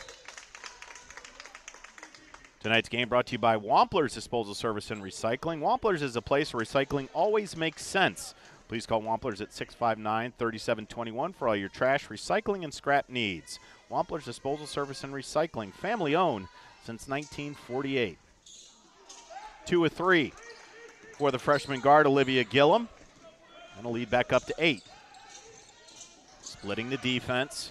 Tonight's game brought to you by Wampler's Disposal Service and Recycling. Wampler's is a place where recycling always makes sense. Please call Wampler's at 659-3721 for all your trash, recycling, and scrap needs. Wampler's Disposal Service and Recycling, family-owned since 1948. 2 of 3 for the freshman guard, Olivia Gillum. And a lead back up to 8. Splitting the defense.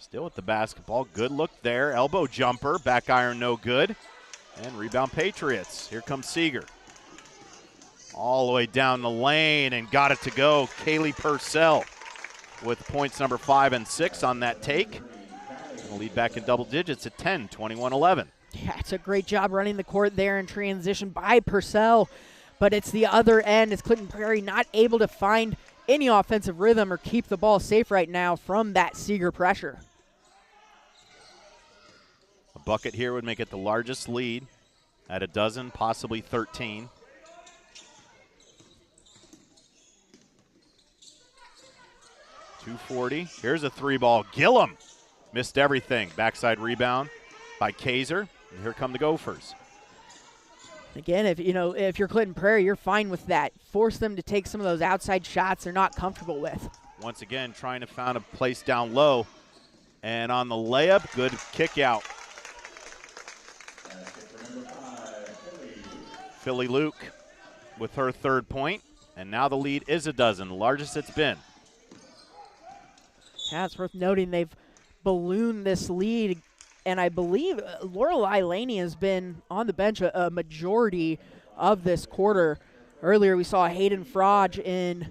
Still with the basketball. Good look there. Elbow jumper. Back iron no good. And rebound Patriots. Here comes Seeger. All the way down the lane and got it to go. Kaylee Purcell with points number 5 and 6 on that take. And a lead back in double digits at 10, 21-11. Yeah, it's a great job running the court there in transition by Purcell. But it's the other end. It's Clinton Prairie not able to find any offensive rhythm or keep the ball safe right now from that Seeger pressure. A bucket here would make it the largest lead at a dozen, possibly 13. .240. Here's a 3-ball. Gillum missed everything. Backside rebound by Kaiser. And here come the Gophers. Again, if you're Clinton Prairie, you're fine with that. Force them to take some of those outside shots they're not comfortable with. Once again, trying to find a place down low. And on the layup, good kick out. Philly Luke with her 3rd point. And now the lead is a dozen, the largest it's been. Yeah, it's worth noting they've ballooned this lead, and I believe Lorelei Laney has been on the bench a majority of this quarter. Earlier we saw Hayden Frage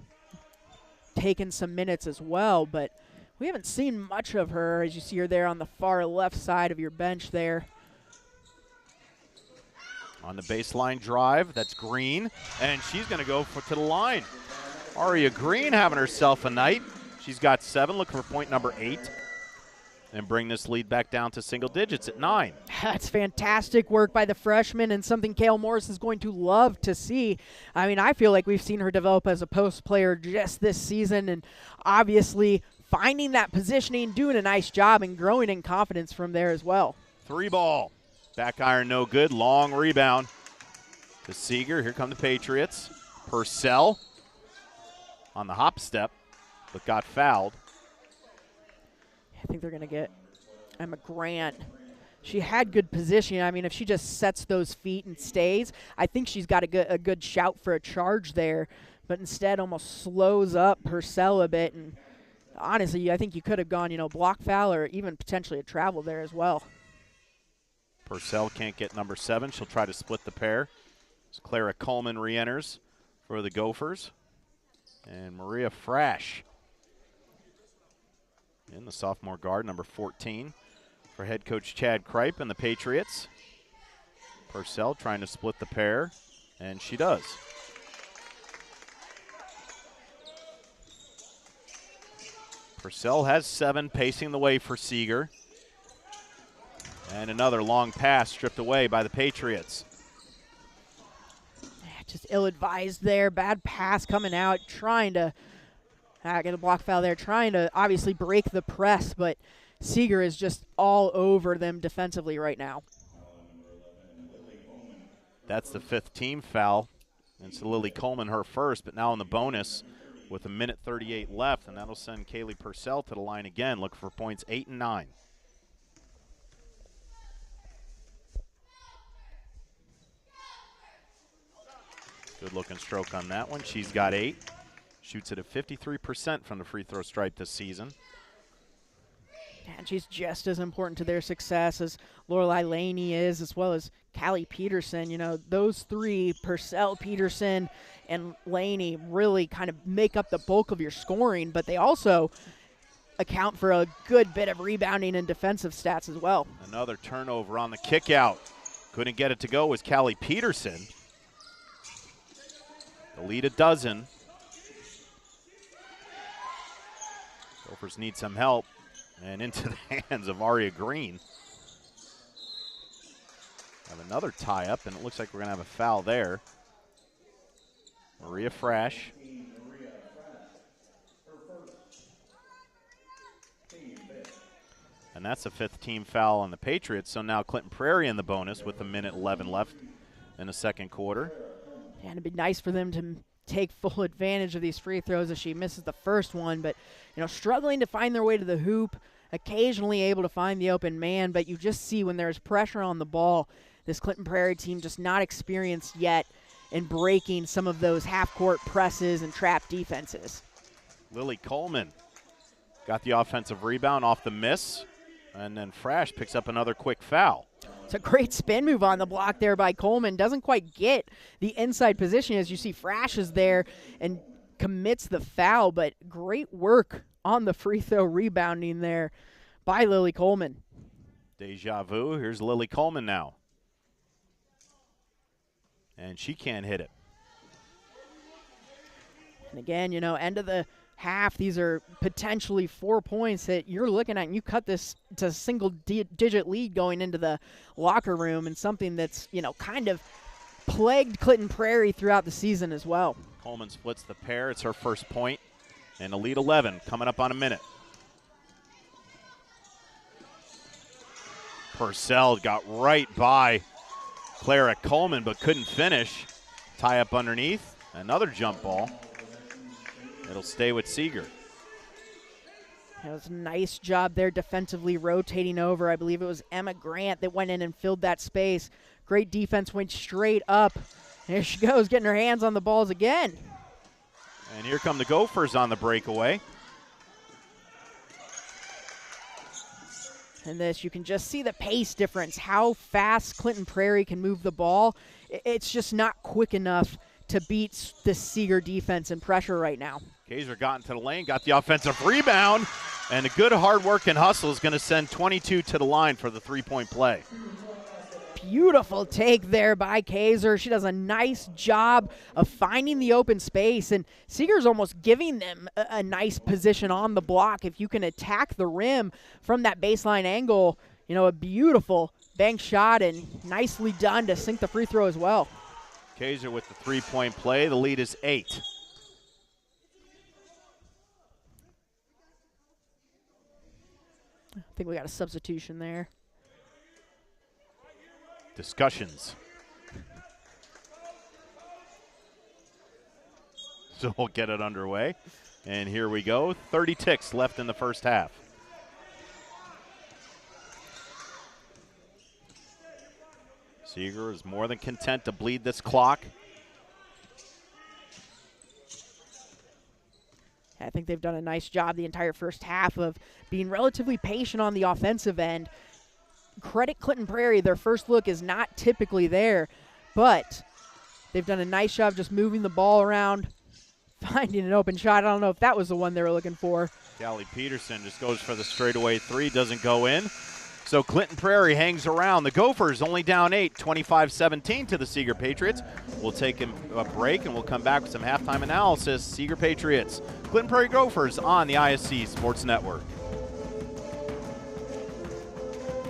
taking some minutes as well, but we haven't seen much of her as you see her there on the far left side of your bench there. On the baseline drive, that's Green, and she's going to go to the line. Aria Green having herself a night. She's got 7, looking for point number 8. And bring this lead back down to single digits at 9. That's fantastic work by the freshman and something Kale Morris is going to love to see. I mean, I feel like we've seen her develop as a post player just this season, and obviously finding that positioning, doing a nice job, and growing in confidence from there as well. 3-ball. Back iron no good. Long rebound to Seeger. Here come the Patriots. Purcell on the hop step, but got fouled. I think they're going to get Emma Grant. She had good positioning. I mean, if she just sets those feet and stays, I think she's got a good shout for a charge there. But instead almost slows up Purcell a bit. And honestly, I think you could have gone, block foul or even potentially a travel there as well. Purcell can't get number 7. She'll try to split the pair. So Clara Coleman re-enters for the Gophers. And Maria Frash in the sophomore guard, number 14, for head coach Chad Kripe and the Patriots. Purcell trying to split the pair, and she does. Purcell has 7, pacing the way for Seeger. And another long pass stripped away by the Patriots. Just ill-advised there. Bad pass coming out, trying to get a block foul there, trying to obviously break the press, but Seeger is just all over them defensively right now. That's the 5th team foul. And it's Lily Coleman, her first, but now in the bonus with 1:38 left, and that'll send Kaylee Purcell to the line again. Look for points 8 and 9. Good looking stroke on that one. She's got 8. Shoots it at 53% from the free throw stripe this season. And she's just as important to their success as Lorelai Laney is, as well as Callie Peterson. You know, those three, Purcell, Peterson, and Laney, really kind of make up the bulk of your scoring, but they also account for a good bit of rebounding and defensive stats as well. Another turnover on the kick out. Couldn't get it to go was Callie Peterson. The lead a dozen. Gophers need some help. And into the hands of Aria Green. Have another tie-up, and it looks like we're going to have a foul there. Maria Frasch. And that's a 5th team foul on the Patriots. So now Clinton Prairie in the bonus with 1:11 left in the second quarter. And it'd be nice for them to take full advantage of these free throws as she misses the first one, but you know, struggling to find their way to the hoop, occasionally able to find the open man, but you just see when there's pressure on the ball, this Clinton Prairie team just not experienced yet in breaking some of those half-court presses and trap defenses. Lily Coleman got the offensive rebound off the miss, and then Frasch picks up another quick foul. It's a great spin move on the block there by Coleman. Doesn't quite get the inside position as you see Frasch is there and commits the foul, but great work on the free throw rebounding there by Lily Coleman. Deja vu. Here's Lily Coleman now. And she can't hit it. And again, you know, end of the half, these are potentially 4 points that you're looking at, and you cut this to a single-digit lead going into the locker room, and something that's, you know, kind of plagued Clinton Prairie throughout the season as well. Coleman splits the pair. It's her first point, and a lead 11 coming up on a minute. Purcell got right by Clara Coleman but couldn't finish. Tie up underneath. Another jump ball. It'll stay with Seeger. That was a nice job there defensively rotating over. I believe it was Emma Grant that went in and filled that space. Great defense, went straight up. There she goes, getting her hands on the balls again. And here come the Gophers on the breakaway. And this, you can just see the pace difference, how fast Clinton Prairie can move the ball. It's just not quick enough to beat the Seeger defense and pressure right now. Kaiser got into the lane, got the offensive rebound, and a good hard work and hustle is going to send 22 to the line for the three-point play. Beautiful take there by Kaiser. She does a nice job of finding the open space, and Seeger's almost giving them a nice position on the block. If you can attack the rim from that baseline angle, you know, a beautiful bank shot and nicely done to sink the free throw as well. Kaiser with the three-point play. The lead is 8. I think we got a substitution there. Discussions. So we'll get it underway. And here we go. 30 ticks left in the first half. Seeger is more than content to bleed this clock. I think they've done a nice job the entire first half of being relatively patient on the offensive end. Credit Clinton Prairie, their first look is not typically there, but they've done a nice job just moving the ball around, finding an open shot. I don't know if that was the one they were looking for. Callie Peterson just goes for the straightaway three, doesn't go in. So Clinton Prairie hangs around. The Gophers only down 8, 25-17 to the Seeger Patriots. We'll take a break, and we'll come back with some halftime analysis. Seeger Patriots, Clinton Prairie Gophers on the ISC Sports Network.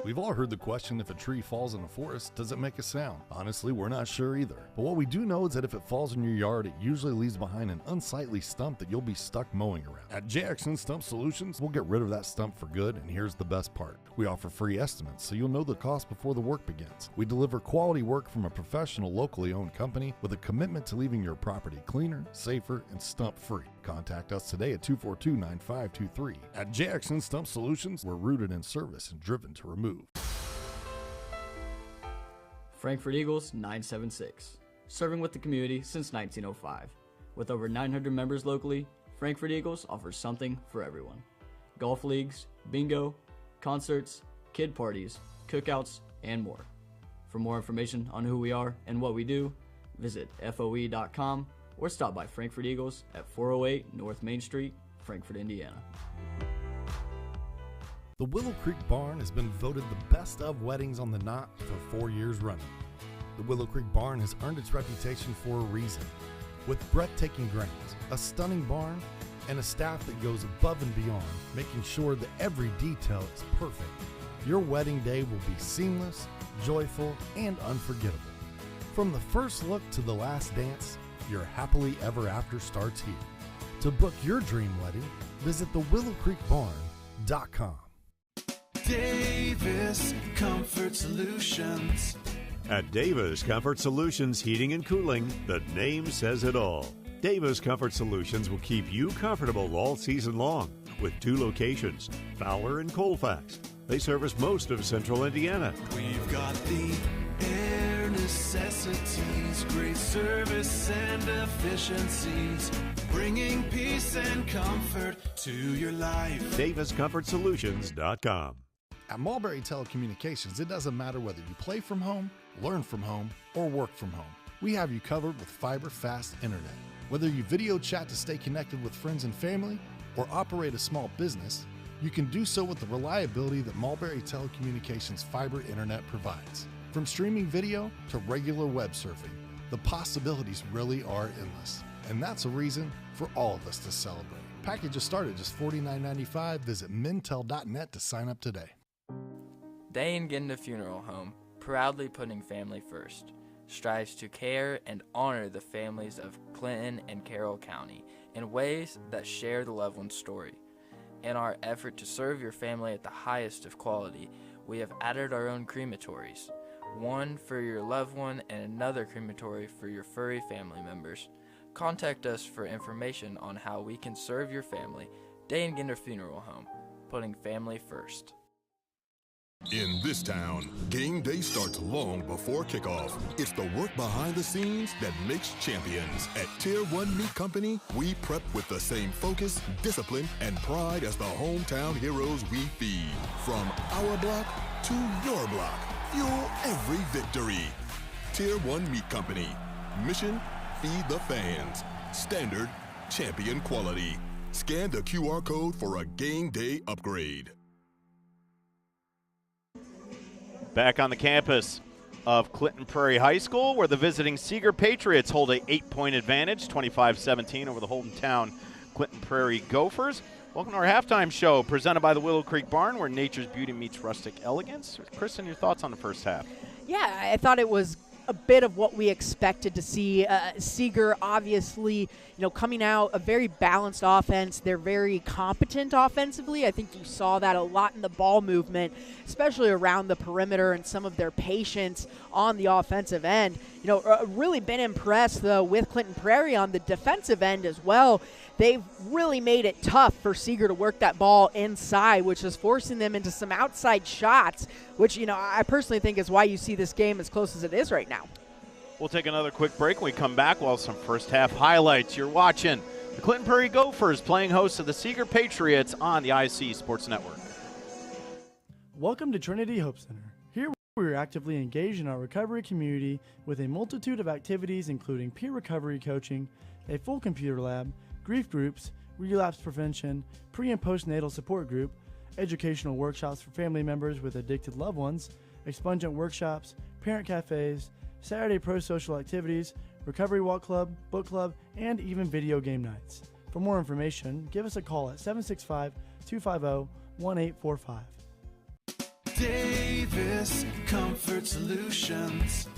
We've all heard the question, if a tree falls in a forest, does it make a sound? Honestly, we're not sure either. But what we do know is that if it falls in your yard, it usually leaves behind an unsightly stump that you'll be stuck mowing around. At JXN Stump Solutions, we'll get rid of that stump for good, and here's the best part. We offer free estimates, so you'll know the cost before the work begins. We deliver quality work from a professional, locally owned company with a commitment to leaving your property cleaner, safer, and stump-free. Contact us today at 242-9523. At JXN Stump Solutions, we're rooted in service and driven to remove. Frankfurt Eagles 976, serving with the community since 1905. With over 900 members locally, Frankfurt Eagles offers something for everyone. Golf leagues, bingo, concerts, kid parties, cookouts, and more. For more information on who we are and what we do, visit FOE.com or stop by Frankfurt Eagles at 408 North Main Street, Frankfurt, Indiana. The Willow Creek Barn has been voted the best of weddings on the Knot for 4 years running. The Willow Creek Barn has earned its reputation for a reason. With breathtaking grounds, a stunning barn, and a staff that goes above and beyond, making sure that every detail is perfect, your wedding day will be seamless, joyful, and unforgettable. From the first look to the last dance, your happily ever after starts here. To book your dream wedding, visit thewillowcreekbarn.com. Davis Comfort Solutions. At Davis Comfort Solutions Heating and Cooling, the name says it all. Davis Comfort Solutions will keep you comfortable all season long with 2 locations, Fowler and Colfax. They service most of central Indiana. We've got the air necessities, great service and efficiencies, bringing peace and comfort to your life. DavisComfortSolutions.com. At Mulberry Telecommunications, it doesn't matter whether you play from home, learn from home, or work from home. We have you covered with fiber-fast internet. Whether you video chat to stay connected with friends and family, or operate a small business, you can do so with the reliability that Mulberry Telecommunications fiber internet provides. From streaming video to regular web surfing, the possibilities really are endless. And that's a reason for all of us to celebrate. Packages start at just $49.95. Visit mintel.net to sign up today. Day and Ginda Funeral Home, proudly putting family first, strives to care and honor the families of Clinton and Carroll County in ways that share the loved one's story. In our effort to serve your family at the highest of quality, we have added our own crematories, one for your loved one and another crematory for your furry family members. Contact us for information on how we can serve your family. Day and Ginda Funeral Home, putting family first. In this town, game day starts long before kickoff. It's the work behind the scenes that makes champions. At Tier 1 Meat Company, we prep with the same focus, discipline, and pride as the hometown heroes we feed. From our block to your block, fuel every victory. Tier 1 Meat Company. Mission, feed the fans. Standard, champion quality. Scan the QR code for a game day upgrade. Back on the campus of Clinton Prairie High School, where the visiting Seeger Patriots hold a 8-point advantage, 25-17 over the Holdentown Clinton Prairie Gophers. Welcome to our halftime show, presented by the Willow Creek Barn, where nature's beauty meets rustic elegance. Kristen, your thoughts on the first half? Yeah, I thought it was a bit of what we expected to see. Seeger, obviously, coming out a very balanced offense. They're very competent offensively. I think you saw that a lot in the ball movement, especially around the perimeter, and some of their patience on the offensive end. Really been impressed, though, with Clinton Prairie on the defensive end as well. They've really made it tough for Seeger to work that ball inside, which is forcing them into some outside shots, which, I personally think is why you see this game as close as it is right now. We'll take another quick break. When we come back, we'll have some first half highlights. You're watching the Clinton Prairie Gophers playing host to the Seeger Patriots on the IC Sports Network. Welcome to Trinity Hope Center. Here We are actively engaged in our recovery community with a multitude of activities including peer recovery coaching, a full computer lab, grief groups, relapse prevention, pre- and postnatal support group, educational workshops for family members with addicted loved ones, expungent workshops, parent cafes, Saturday pro-social activities, recovery walk club, book club, and even video game nights. For more information, give us a call at 765-250-1845. Davis Comfort Solutions.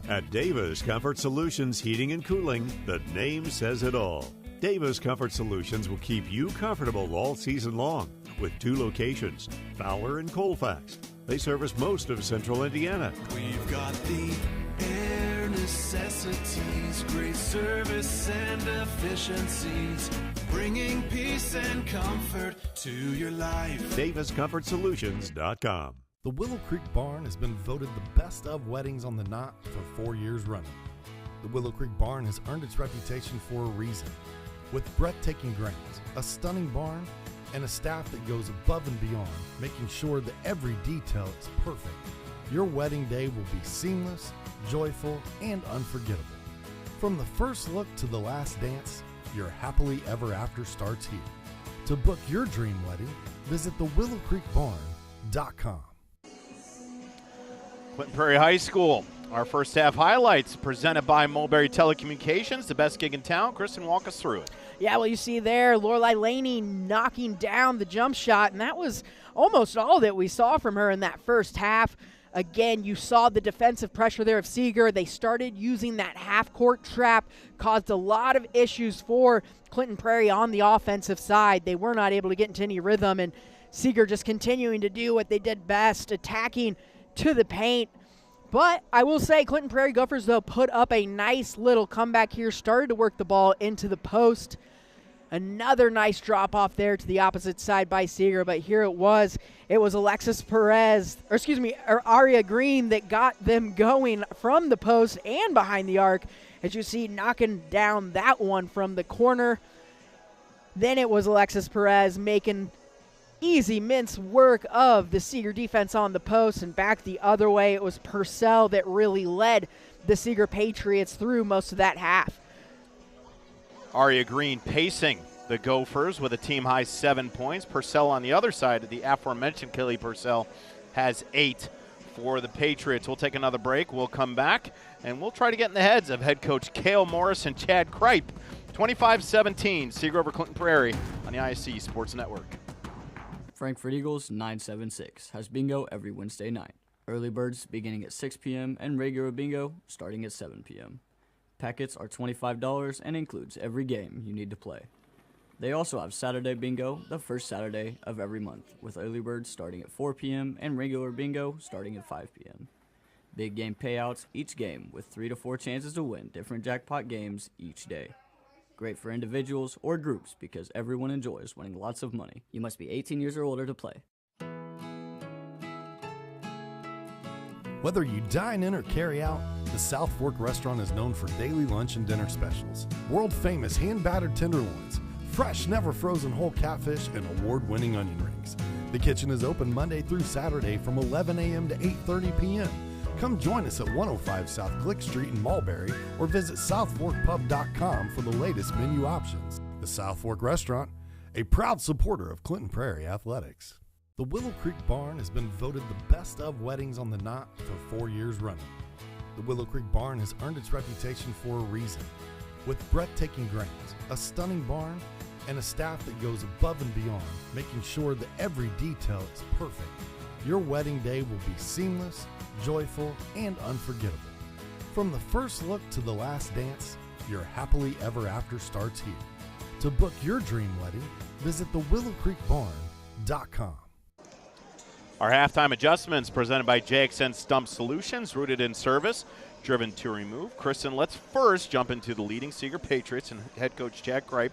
At Davis Comfort Solutions Heating and Cooling, the name says it all. Davis Comfort Solutions will keep you comfortable all season long with 2 locations, Fowler and Colfax. They service most of central Indiana. We've got the air necessities, great service and efficiencies, bringing peace and comfort to your life. DavisComfortSolutions.com. The Willow Creek Barn has been voted the best of weddings on the knot for 4 years running. The Willow Creek Barn has earned its reputation for a reason. With breathtaking grounds, a stunning barn, and a staff that goes above and beyond, making sure that every detail is perfect, your wedding day will be seamless, joyful, and unforgettable. From the first look to the last dance, your happily ever after starts here. To book your dream wedding, visit thewillowcreekbarn.com. Clinton Prairie High School. Our first half highlights presented by Mulberry Telecommunications, the best gig in town. Kristen, walk us through it. Yeah, well, you see there, Lorelai Laney knocking down the jump shot, and that was almost all that we saw from her in that first half. Again, you saw the defensive pressure there of Seeger. They started using that half-court trap, caused a lot of issues for Clinton Prairie on the offensive side. They were not able to get into any rhythm, and Seeger just continuing to do what they did best, attacking to the paint. But I will say Clinton Prairie Gophers, though, put up a nice little comeback here, started to work the ball into the post. Another nice drop-off there to the opposite side by Seeger, but here it was Alexis Perez, or Aria Green that got them going from the post and behind the arc. As you see, knocking down that one from the corner. Then it was Alexis Perez making easy mince work of the Seeger defense on the post, and back the other way, it was Purcell that really led the Seeger Patriots through most of that half. Aria Green pacing the Gophers with a team-high 7 points. Purcell on the other side, the aforementioned Kelly Purcell, has 8 for the Patriots. We'll take another break. We'll come back, and we'll try to get in the heads of head coach Cale Morris and Chad Kripe. 25-17, Seeger over Clinton Prairie on the ISC Sports Network. Frankfurt Eagles 976 has bingo every Wednesday night. Early birds beginning at 6 p.m. and regular bingo starting at 7 p.m. Packets are $25 and includes every game you need to play. They also have Saturday bingo the first Saturday of every month, with early birds starting at 4 p.m. and regular bingo starting at 5 p.m. Big game payouts each game with 3 to 4 chances to win different jackpot games each day. Great for individuals or groups because everyone enjoys winning lots of money. You must be 18 years or older to play. Whether you dine in or carry out, the South Fork restaurant is known for daily lunch and dinner specials. World-famous hand-battered tenderloins, fresh, never-frozen whole catfish, and award-winning onion rings. The kitchen is open Monday through Saturday from 11 a.m. to 8:30 p.m. Come join us at 105 South Glick Street in Mulberry or visit southforkpub.com for the latest menu options. The South Fork Restaurant, a proud supporter of Clinton Prairie Athletics. The Willow Creek Barn has been voted the best of weddings on the knot for 4 years running. The Willow Creek Barn has earned its reputation for a reason. With breathtaking grounds, a stunning barn, and a staff that goes above and beyond, making sure that every detail is perfect, your wedding day will be seamless, joyful, and unforgettable. From the first look to the last dance, your happily ever after starts here. To book your dream wedding, visit thewillowcreekbarn.com. Our halftime adjustments presented by JXN Stump Solutions, rooted in service, driven to remove. Kristen, let's first jump into the leading Seeger Patriots and head coach Chad Kripe.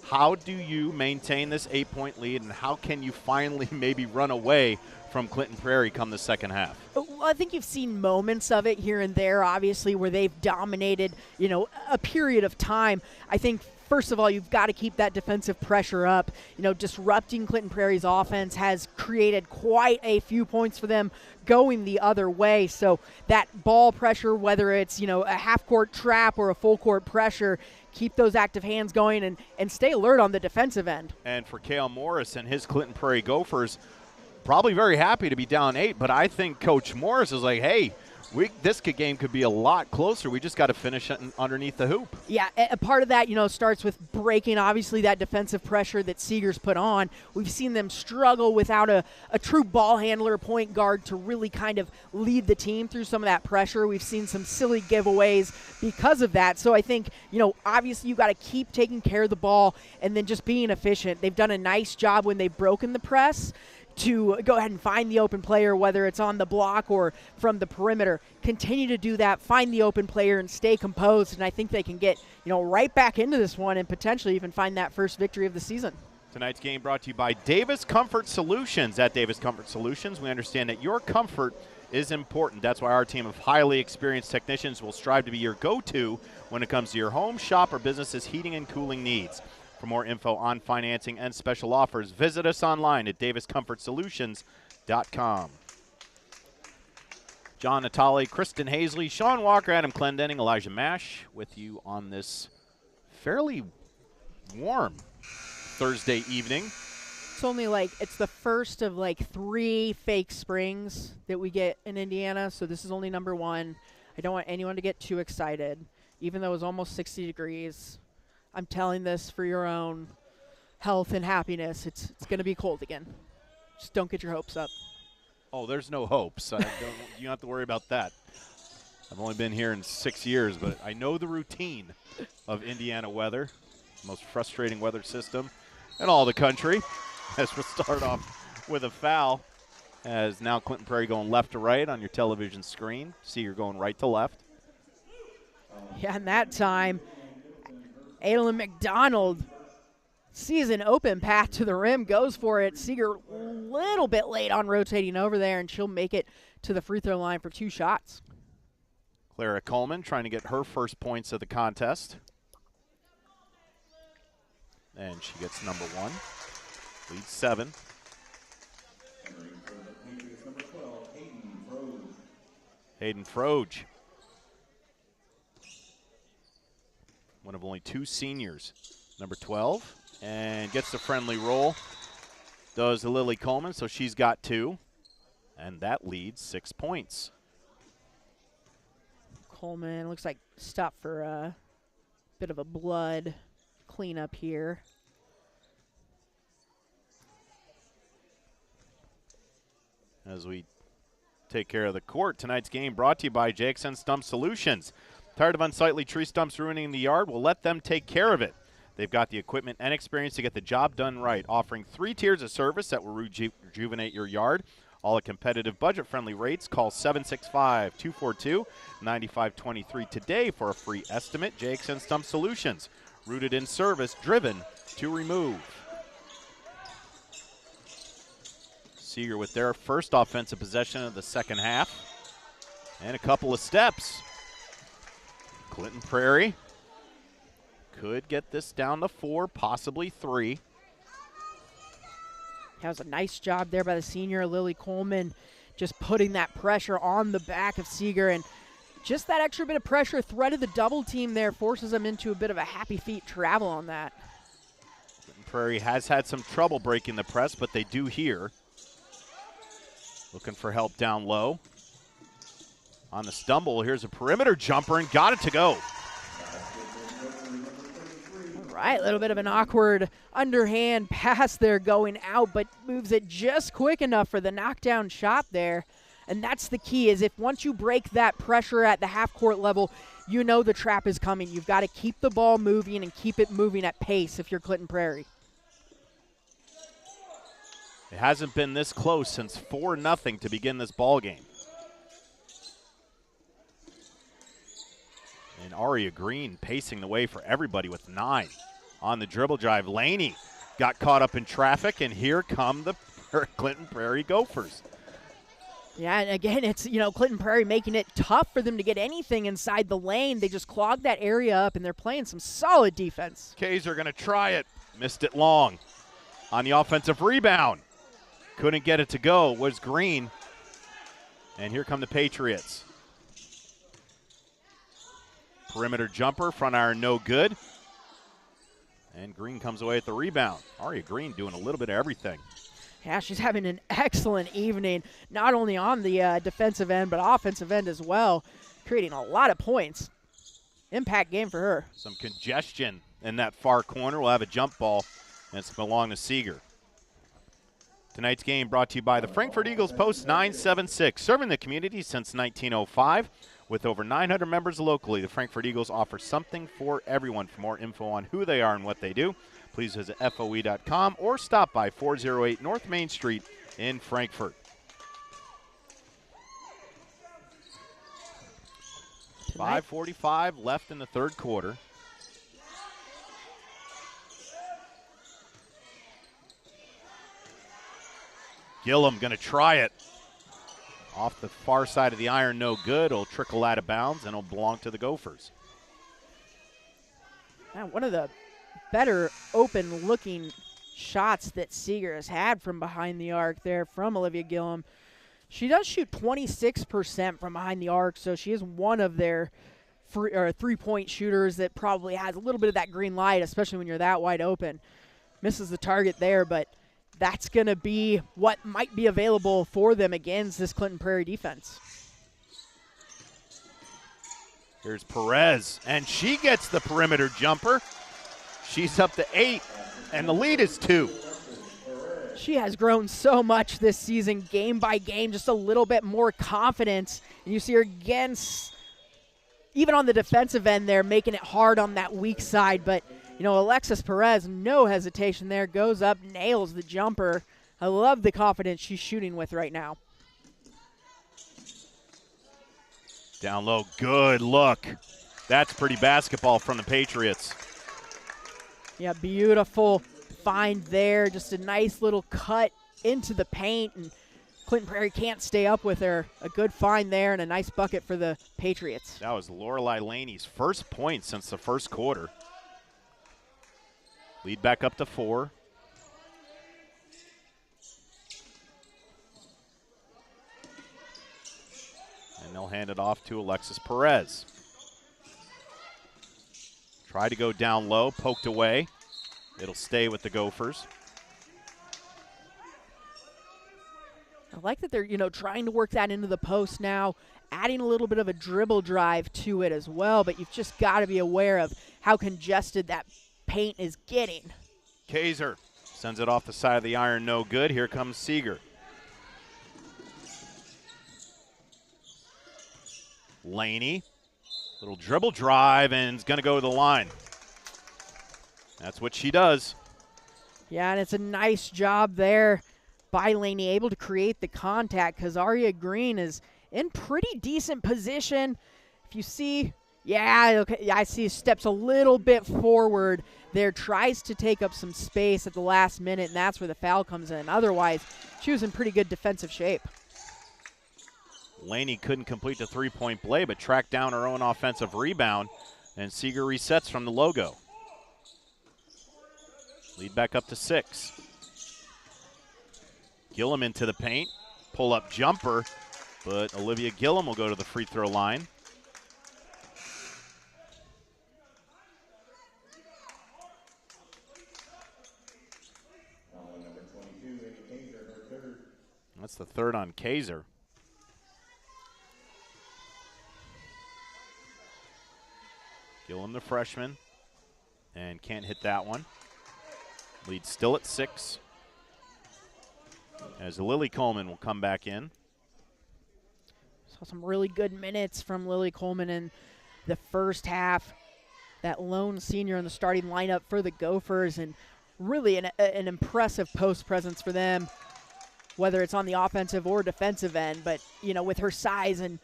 How do you maintain this 8-point lead, and how can you finally maybe run away from Clinton Prairie come the second half? Well, I think you've seen moments of it here and there, obviously, where they've dominated, a period of time. I think first of all, you've got to keep that defensive pressure up. Disrupting Clinton Prairie's offense has created quite a few points for them going the other way. So that ball pressure, whether it's, a half-court trap or a full-court pressure, keep those active hands going and stay alert on the defensive end. And for Cale Morris and his Clinton Prairie Gophers, probably very happy to be down 8, but I think Coach Morris is like, hey, this game could be a lot closer. We just got to finish it underneath the hoop. Yeah, a part of that, starts with breaking, obviously, that defensive pressure that Seeger's put on. We've seen them struggle without a true ball handler, point guard to really kind of lead the team through some of that pressure. We've seen some silly giveaways because of that. So I think, obviously you got to keep taking care of the ball and then just being efficient. They've done a nice job when they've broken the press to go ahead and find the open player, whether it's on the block or from the perimeter. Continue to do that, find the open player, and stay composed. And I think they can get, right back into this one and potentially even find that first victory of the season. Tonight's game brought to you by Davis Comfort Solutions. At Davis Comfort Solutions, we understand that your comfort is important. That's why our team of highly experienced technicians will strive to be your go-to when it comes to your home, shop, or business's heating and cooling needs. For more info on financing and special offers, visit us online at daviscomfortsolutions.com. John Natale, Kristen Hazley, Sean Walker, Adam Clendenning, Elijah Mash with you on this fairly warm Thursday evening. It's only it's the first of 3 fake springs that we get in Indiana, so this is only number 1. I don't want anyone to get too excited, even though it's almost 60 degrees. I'm telling this for your own health and happiness. It's going to be cold again. Just don't get your hopes up. Oh, there's no hopes. You don't have to worry about that. I've only been here in 6 years, but I know the routine of Indiana weather, the most frustrating weather system in all the country. As we'll start off with a foul, as now Clinton Prairie going left to right on your television screen. Seeger going right to left. Yeah, and that time, Adolyn McDonald sees an open path to the rim, goes for it. Seeger a little bit late on rotating over there, and she'll make it to the free throw line for 2 shots. Clara Coleman trying to get her first points of the contest. And she gets number 1. Leads 7. Hayden Froge. One of only 2 seniors. Number 12. And gets the friendly roll. Does Lily Coleman, so she's got 2. And that leads 6 points. Coleman looks like stopped for a bit of a blood cleanup here. As we take care of the court, tonight's game brought to you by JXN Stump Solutions. Tired of unsightly tree stumps ruining the yard? Well, let them take care of it. They've got the equipment and experience to get the job done right, offering 3 tiers of service that will rejuvenate your yard, all at competitive, budget-friendly rates. Call 765-242-9523 today for a free estimate. JXN Stump Solutions, rooted in service, driven to remove. Seeger with their first offensive possession of the second half. And a couple of steps. Clinton Prairie could get this down to 4, possibly 3. That was a nice job there by the senior, Lily Coleman, just putting that pressure on the back of Seeger. And just that extra bit of pressure threaded the double team there, forces them into a bit of a happy feet travel on that. Clinton Prairie has had some trouble breaking the press, but they do here. Looking for help down low. On the stumble, here's a perimeter jumper and got it to go. All right, a little bit of an awkward underhand pass there going out, but moves it just quick enough for the knockdown shot there. And that's the key, is if once you break that pressure at the half-court level, you know the trap is coming. You've got to keep the ball moving and keep it moving at pace if you're Clinton Prairie. It hasn't been this close since 4-0 to begin this ball game. And Aria Green pacing the way for everybody with 9. On the dribble drive, Laney got caught up in traffic, and here come the Clinton Prairie Gophers. Yeah, and again, it's, Clinton Prairie making it tough for them to get anything inside the lane. They just clog that area up, and they're playing some solid defense. Kaiser going to try it. Missed it long. On the offensive rebound. Couldn't get it to go. Was Green. And here come the Patriots. Perimeter jumper, front iron no good. And Green comes away at the rebound. Aria Green doing a little bit of everything. Yeah, she's having an excellent evening, not only on the defensive end, but offensive end as well, creating a lot of points. Impact game for her. Some congestion in that far corner. We'll have a jump ball, and it's going to belong to Seeger. Tonight's game brought to you by the Frankfurt Eagles Post 976, serving the community since 1905. With over 900 members locally, the Frankfurt Eagles offer something for everyone. For more info on who they are and what they do, please visit FOE.com or stop by 408 North Main Street in Frankfurt. Tonight, 5:45 left in the third quarter. Gillum going to try it. Off the far side of the iron, no good. It'll trickle out of bounds, and it'll belong to the Gophers. Now, one of the better open-looking shots that Seeger has had from behind the arc there from Olivia Gillum. She does shoot 26% from behind the arc, so she is one of their three-point shooters that probably has a little bit of that green light, especially when you're that wide open. Misses the target there, but that's going to be what might be available for them against this Clinton Prairie defense. Here's Perez, and she gets the perimeter jumper. She's up to 8, and the lead is 2. She has grown so much this season, game by game, just a little bit more confidence. And you see her again, even on the defensive end there, making it hard on that weak side. But, Alexis Perez, no hesitation there, goes up, nails the jumper. I love the confidence she's shooting with right now. Down low, good look. That's pretty basketball from the Patriots. Yeah, beautiful find there. Just a nice little cut into the paint, and Clinton Prairie can't stay up with her. A good find there and a nice bucket for the Patriots. That was Lorelei Laney's first point since the first quarter. Lead back up to 4. And they'll hand it off to Alexis Perez. Try to go down low, poked away. It'll stay with the Gophers. I like that they're, trying to work that into the post now, adding a little bit of a dribble drive to it as well, but you've just got to be aware of how congested that paint is getting. Kaiser sends it off the side of the iron, no good. Here comes Seeger. Laney, little dribble drive, and is going to go to the line. That's what she does. Yeah, and it's a nice job there by Laney, able to create the contact because Aria Green is in pretty decent position. If you see, I see steps a little bit forward there, tries to take up some space at the last minute, and that's where the foul comes in. Otherwise, she was in pretty good defensive shape. Laney couldn't complete the three-point play, but tracked down her own offensive rebound, and Seeger resets from the logo. Lead back up to 6. Gillum into the paint, pull-up jumper, but Olivia Gillum will go to the free throw line. That's the third on Kaiser. Gillum, the freshman, and can't hit that one. Lead still at 6. As Lily Coleman will come back in. Saw some really good minutes from Lily Coleman in the first half. That lone senior in the starting lineup for the Gophers, and really an impressive post presence for them, whether it's on the offensive or defensive end. But, with her size and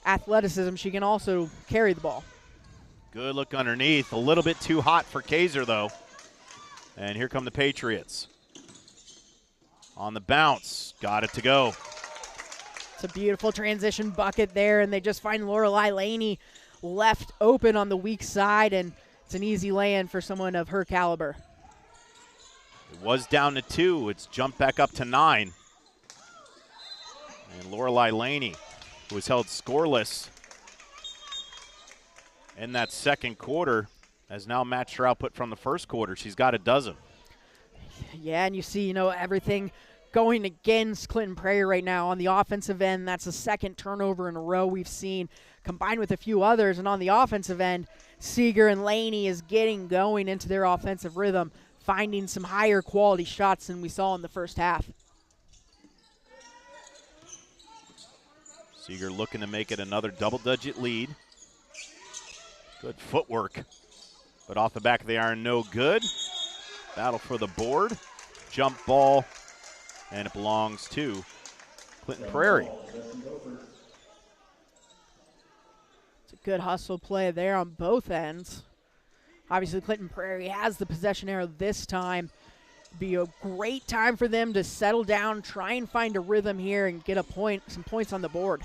athleticism, she can also carry the ball. Good look underneath. A little bit too hot for Kaiser, though. And here come the Patriots. On the bounce. Got it to go. It's a beautiful transition bucket there, and they just find Lorelei Laney left open on the weak side, and it's an easy lay-in for someone of her caliber. It was down to 2. It's jumped back up to 9. And Lorelei Laney, who was held scoreless in that second quarter, has now matched her output from the first quarter. She's got a dozen. Yeah, and you see, everything going against Clinton Prairie right now on the offensive end. That's the second turnover in a row we've seen, combined with a few others. And on the offensive end, Seeger and Laney is getting going into their offensive rhythm, finding some higher quality shots than we saw in the first half. Seeger looking to make it another double-digit lead. Good footwork, but off the back of the iron, no good. Battle for the board. Jump ball, and it belongs to Clinton Prairie. It's a good hustle play there on both ends. Obviously, Clinton Prairie has the possession arrow this time. Be a great time for them to settle down, try and find a rhythm here, and get some points on the board.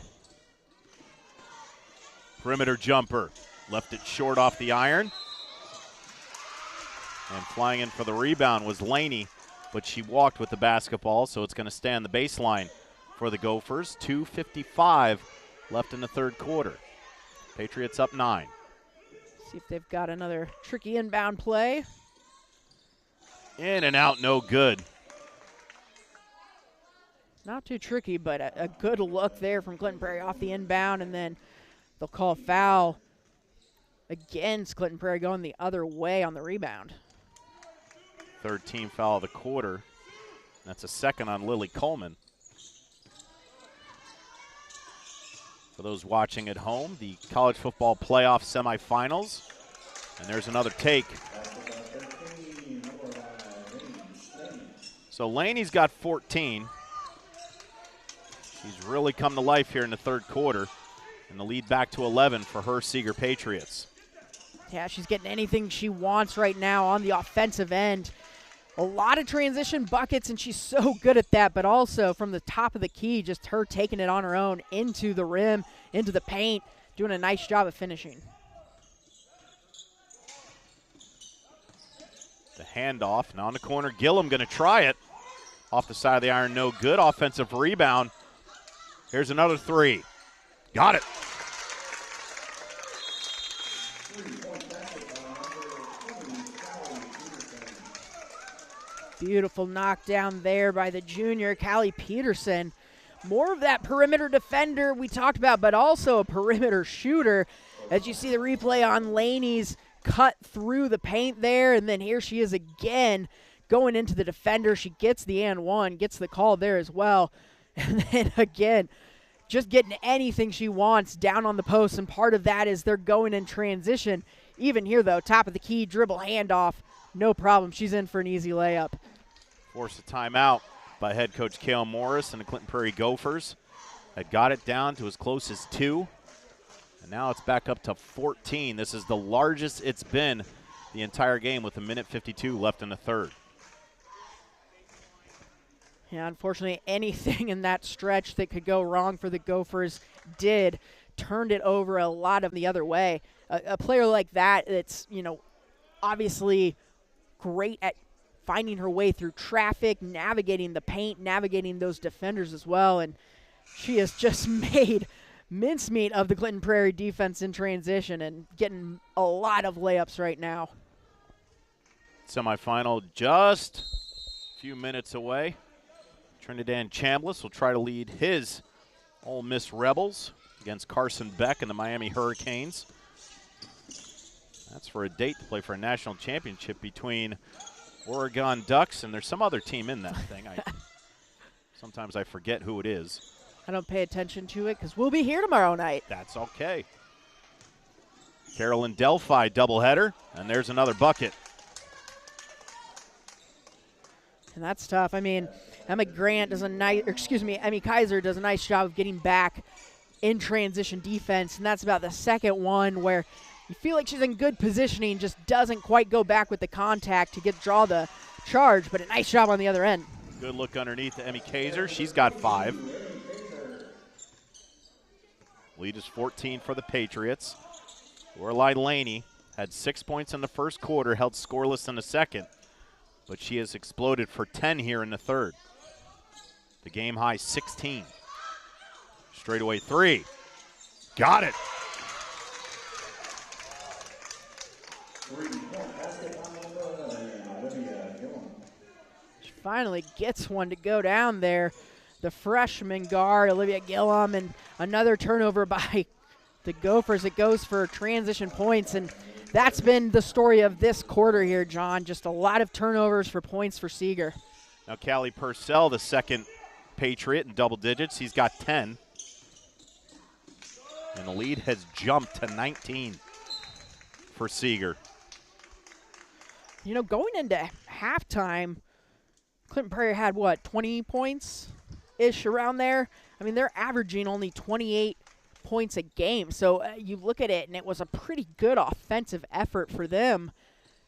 Perimeter jumper. Left it short off the iron. And flying in for the rebound was Laney, but she walked with the basketball, so it's going to stay on the baseline for the Gophers. 2:55 left in the third quarter. Patriots up 9. See if they've got another tricky inbound play. In and out, no good. Not too tricky, but a good look there from Clinton Prairie off the inbound, and then they'll call a foul against Clinton Prairie going the other way on the rebound. Third team foul of the quarter. That's a second on Lily Coleman. For those watching at home, the college football playoff semifinals. And there's another take. So Laney's got 14. She's really come to life here in the third quarter. And the lead back to 11 for her Seeger Patriots. Yeah, she's getting anything she wants right now on the offensive end. A lot of transition buckets, and she's so good at that, but also from the top of the key, just her taking it on her own into the rim, into the paint, doing a nice job of finishing. The handoff, now in the corner, Gillum going to try it. Off the side of the iron, no good. Offensive rebound. Here's another three. Got it. Beautiful knockdown there by the junior, Callie Peterson. More of that perimeter defender we talked about, but also a perimeter shooter. As you see the replay on Laney's cut through the paint there, and then here she is again going into the defender. She gets the and one, gets the call there as well. And then again, just getting anything she wants down on the post, and part of that is they're going in transition. Even here, though, top of the key, dribble handoff, no problem. She's in for an easy layup. Forced a timeout by head coach Cale Morris and the Clinton Prairie Gophers. Had got it down to as close as 2. And now it's back up to 14. This is the largest it's been the entire game with 1:52 left in the third. Yeah, unfortunately, anything in that stretch that could go wrong for the Gophers did. Turned it over a lot of the other way. A player like that that's, obviously great at finding her way through traffic, navigating the paint, navigating those defenders as well. And she has just made mincemeat of the Clinton Prairie defense in transition and getting a lot of layups right now. Semifinal just a few minutes away. Trinidad Chambliss will try to lead his Ole Miss Rebels against Carson Beck and the Miami Hurricanes. That's for a date to play for a national championship between Oregon Ducks, and there's some other team in that thing. Sometimes I forget who it is. I don't pay attention to it because we'll be here tomorrow night. That's okay. Carolyn Delphi doubleheader, and there's another bucket. And that's tough. I mean, Emmy Kaiser does a nice job of getting back in transition defense, and that's about the second one where you feel like she's in good positioning, just doesn't quite go back with the contact to draw the charge, but a nice job on the other end. Good look underneath to Emmy Kaiser. She's got 5. Lead is 14 for the Patriots. Lorelai Laney had 6 points in the first quarter, held scoreless in the second, but she has exploded for 10 here in the third. The game high 16. Straightaway three. Got it. She finally gets one to go down there. The freshman guard, Olivia Gillum, and another turnover by the Gophers. It goes for transition points, and that's been the story of this quarter here, John. Just a lot of turnovers for points for Seeger. Now Callie Purcell, the second Patriot in double digits. He's got 10. And the lead has jumped to 19 for Seeger. You know, going into halftime, Clinton Prairie had, 20 points-ish around there? I mean, they're averaging only 28 points a game. So you look at it, and it was a pretty good offensive effort for them.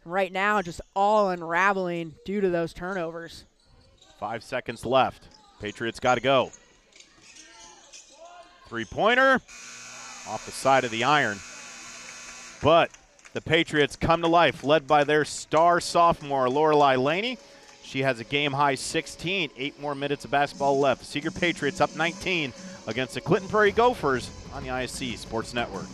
Right now, just all unraveling due to those turnovers. 5 seconds left. Patriots got to go. Three-pointer off the side of the iron. But the Patriots come to life, led by their star sophomore, Lorelai Laney. She has a game-high 16, 8 more minutes of basketball left. Seeger Patriots up 19 against the Clinton Prairie Gophers on the ISC Sports Network.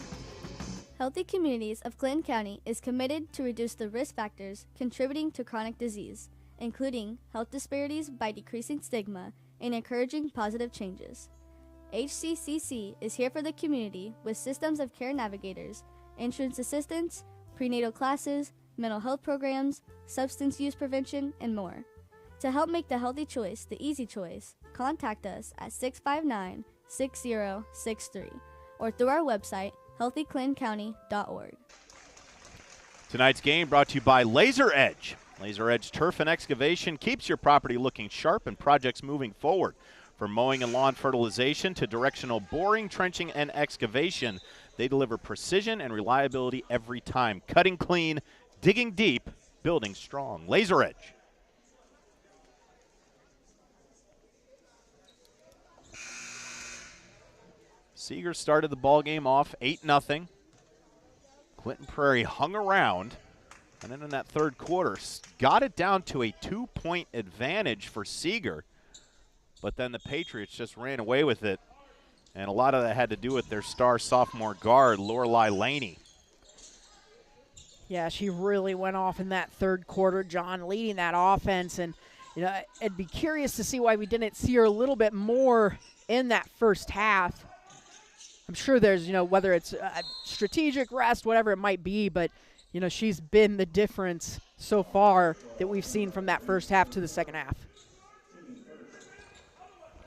Healthy Communities of Clinton County is committed to reduce the risk factors contributing to chronic disease, including health disparities by decreasing stigma and encouraging positive changes. HCCC is here for the community with systems of care navigators, insurance assistance, prenatal classes, mental health programs, substance use prevention, and more. To help make the healthy choice the easy choice, contact us at 659-6063 or through our website, healthyclintoncounty.org. Tonight's game brought to you by Laser Edge. Laser Edge Turf and Excavation keeps your property looking sharp and projects moving forward. From mowing and lawn fertilization to directional boring, trenching, and excavation, they deliver precision and reliability every time. Cutting clean, digging deep, building strong. Laser Edge. Seeger started the ball game off 8-0. Clinton Prairie hung around, and then in that third quarter got it down to a 2-point advantage for Seeger. But then the Patriots just ran away with it, and a lot of that had to do with their star sophomore guard, Lorelai Laney. Yeah, she really went off in that third quarter, John, leading that offense. And, you know, I'd be curious to see why we didn't see her a little bit more in that first half. I'm sure there's, you know, whether it's strategic rest, whatever it might be, but, you know, she's been the difference so far that we've seen from that first half to the second half.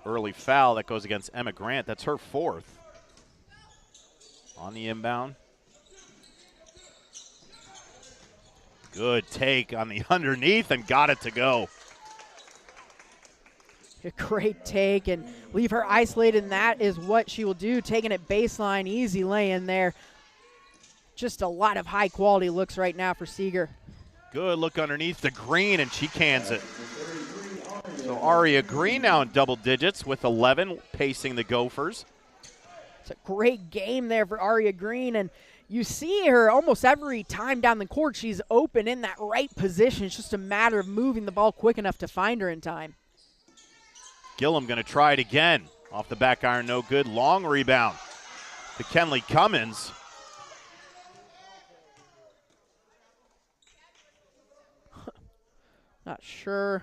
Early foul that goes against Emma Grant. That's her fourth. On the inbound. Good take on the underneath and got it to go. A great take and leave her isolated, and that is what she will do, taking it baseline, easy lay in there. Just a lot of high-quality looks right now for Seeger. Good look underneath the green, and she cans it. So Aria Green now in double digits with 11, pacing the Gophers. It's a great game there for Aria Green, and you see her almost every time down the court. She's open in that right position. It's just a matter of moving the ball quick enough to find her in time. Gillum going to try it again. Off the back iron, no good. Long rebound to Kenley Cummins. Not sure.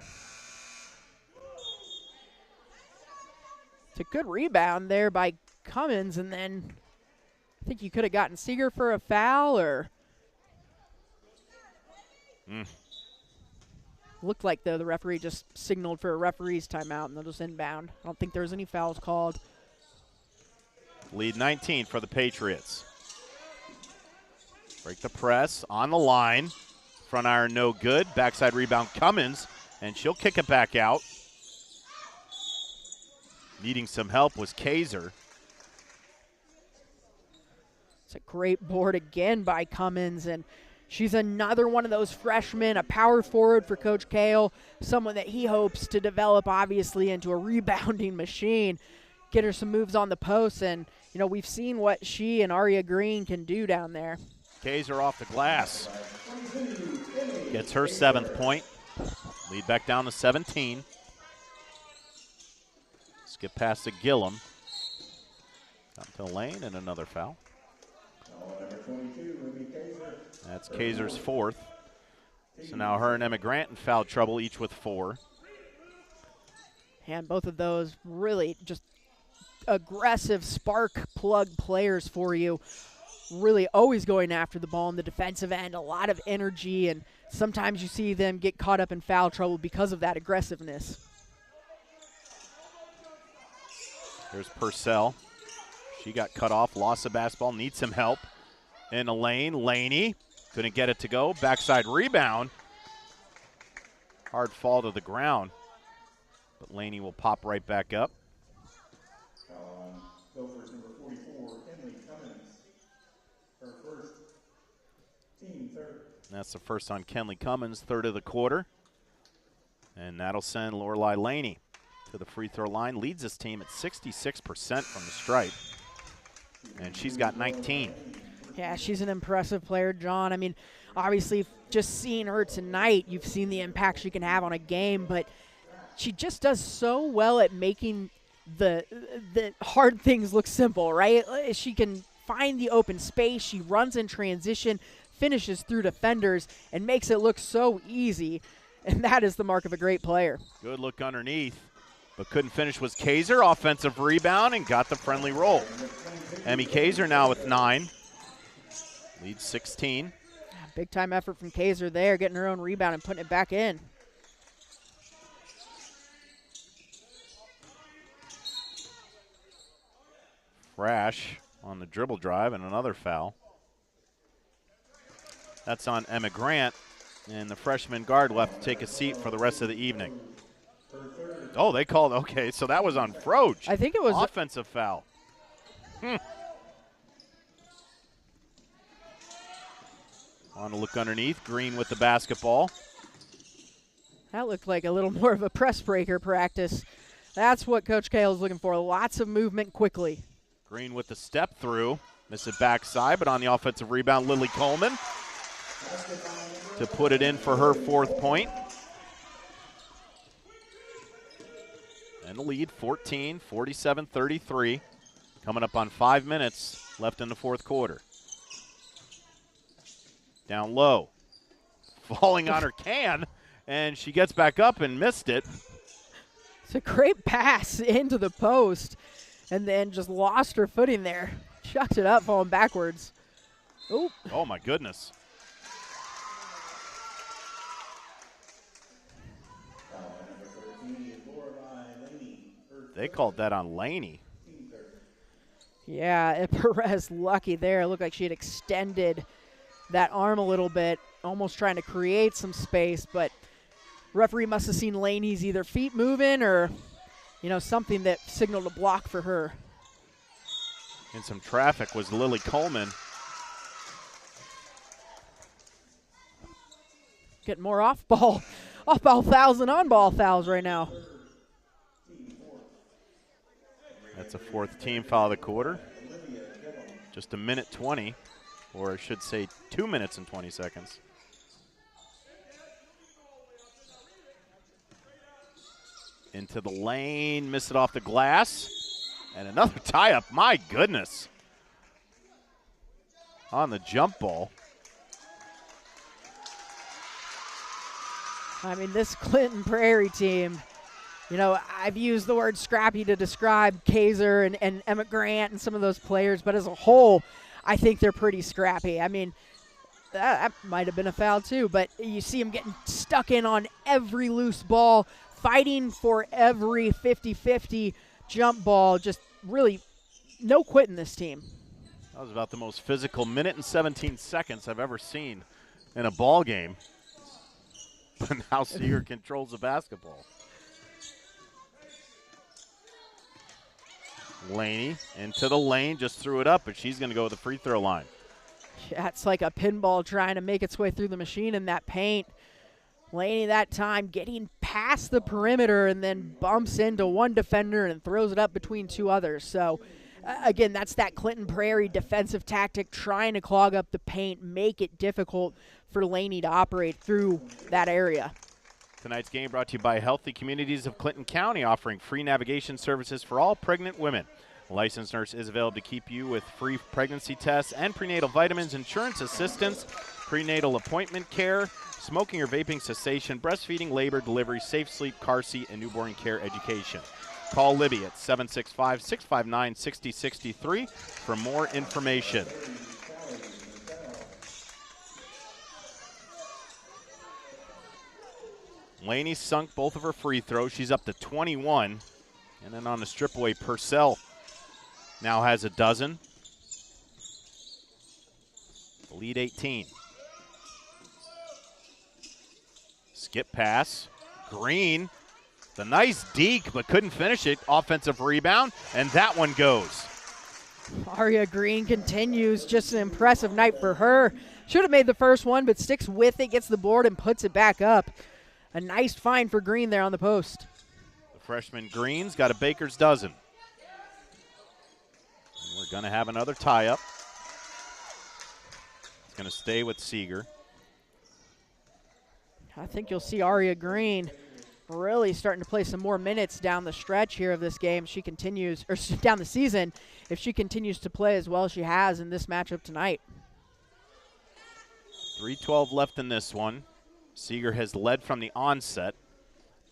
It's a good rebound there by Cummins, and then I think you could have gotten Seeger for a foul, or looked like the referee just signaled for a referee's timeout, and they'll just inbound. I don't think there was any fouls called. Lead 19 for the Patriots. Break the press on the line. Front iron no good. Backside rebound Cummins, and she'll kick it back out. Needing some help was Kaiser. It's a great board again by Cummins, and she's another one of those freshmen, a power forward for Coach Kale, someone that he hopes to develop, obviously, into a rebounding machine. get her some moves on the post, and, you know, we've seen what she and Aria Green can do down there. Kaiser off the glass. Gets her 7th point. Lead back down to 17. Skip past to Gillum. Up to Lane and another foul. That's Kaiser's 4th. So now her and Emma Grant in foul trouble, each with 4. And both of those really just aggressive spark plug players for you. Really always going after the ball in the defensive end, a lot of energy, and sometimes you see them get caught up in foul trouble because of that aggressiveness. Here's Purcell. She got cut off, lost the basketball, needs some help. In the lane, Laney couldn't get it to go. Backside rebound. Hard fall to the ground, but Laney will pop right back up. Gophers number 44, Emily Cummins. Her first, team third. That's the first on Kenley Cummins, 3rd of the quarter. And that'll send Lorelei Laney to the free throw line. Leads this team at 66% from the stripe. And she's got 19. Yeah, she's an impressive player, John. I mean, obviously, just seeing her tonight, you've seen the impact she can have on a game, but she just does so well at making the hard things look simple, right? She can find the open space. She runs in transition, finishes through defenders, and makes it look so easy. And that is the mark of a great player. Good look underneath, but couldn't finish was Kaiser. Offensive rebound and got the friendly roll. Emmy Kaiser now with 9. Leads 16. Big time effort from Kaiser there, getting her own rebound and putting it back in. Frash on the dribble drive and another foul. That's on Emma Grant, and the freshman guard will have to take a seat for the rest of the evening. Oh, they called, okay, so that was on Froge. I think it was offensive foul. On to look underneath, Green with the basketball. That looked like a little more of a press breaker practice. That's what Coach Cahill is looking for, lots of movement quickly. Green with the step through, miss it backside, but on the offensive rebound, Lily Coleman to put it in for her 4th point. And the lead, 14, 47-33, coming up on 5 minutes left in the 4th quarter. Down low, falling on her can, and she gets back up and missed it. It's a great pass into the post, and then just lost her footing there. Chucked it up, falling backwards. Oop. Oh, my goodness. They called that on Laney. Yeah, Perez lucky there. It looked like she had extended that arm a little bit, almost trying to create some space, but referee must have seen Laney's either feet moving or, you know, something that signaled a block for her. In some traffic was Lily Coleman. Getting more off-ball fouls than on-ball fouls right now. That's a 4th team foul of the quarter. Just a minute 20, or I should say 2 minutes and 20 seconds. Into the lane, miss it off the glass. And another tie-up, my goodness. On the jump ball. I mean, this Clinton Prairie team, you know, I've used the word scrappy to describe Kaiser and Emma Grant and some of those players, but as a whole, I think they're pretty scrappy. I mean, that might have been a foul too, but you see them getting stuck in on every loose ball, fighting for every 50-50 jump ball. Just really no quitting this team. That was about the most physical minute and 17 seconds I've ever seen in a ball game. But now Seeger controls the basketball. Laney into the lane, just threw it up, but she's going to go to the free throw line. Yeah, it's like a pinball trying to make its way through the machine in that paint. Laney that time getting past past the perimeter and then bumps into one defender and throws it up between two others. So, again, that's that Clinton Prairie defensive tactic, trying to clog up the paint, make it difficult for Laney to operate through that area. Tonight's game brought to you by Healthy Communities of Clinton County, offering free navigation services for all pregnant women. A licensed nurse is available to keep you with free pregnancy tests and prenatal vitamins, insurance assistance, prenatal appointment care, smoking or vaping cessation, breastfeeding, labor, delivery, safe sleep, car seat, and newborn care education. Call Libby at 765-659-6063 for more information. Laney sunk both of her free throws. She's up to 21. And then on the strip away, Purcell now has a dozen. The lead 18. Skip pass. Green. The nice deke, but couldn't finish it. Offensive rebound, and that one goes. Aria Green continues. Just an impressive night for her. Should have made the first one, but sticks with it, gets the board, and puts it back up. A nice find for Green there on the post. The freshman Green's got a baker's dozen. And we're going to have another tie-up. It's going to stay with Seeger. I think you'll see Aria Green really starting to play some more minutes down the stretch here of this game. She continues, or down the season, if she continues to play as well as she has in this matchup tonight. 3:12 left in this one. Seeger has led from the onset.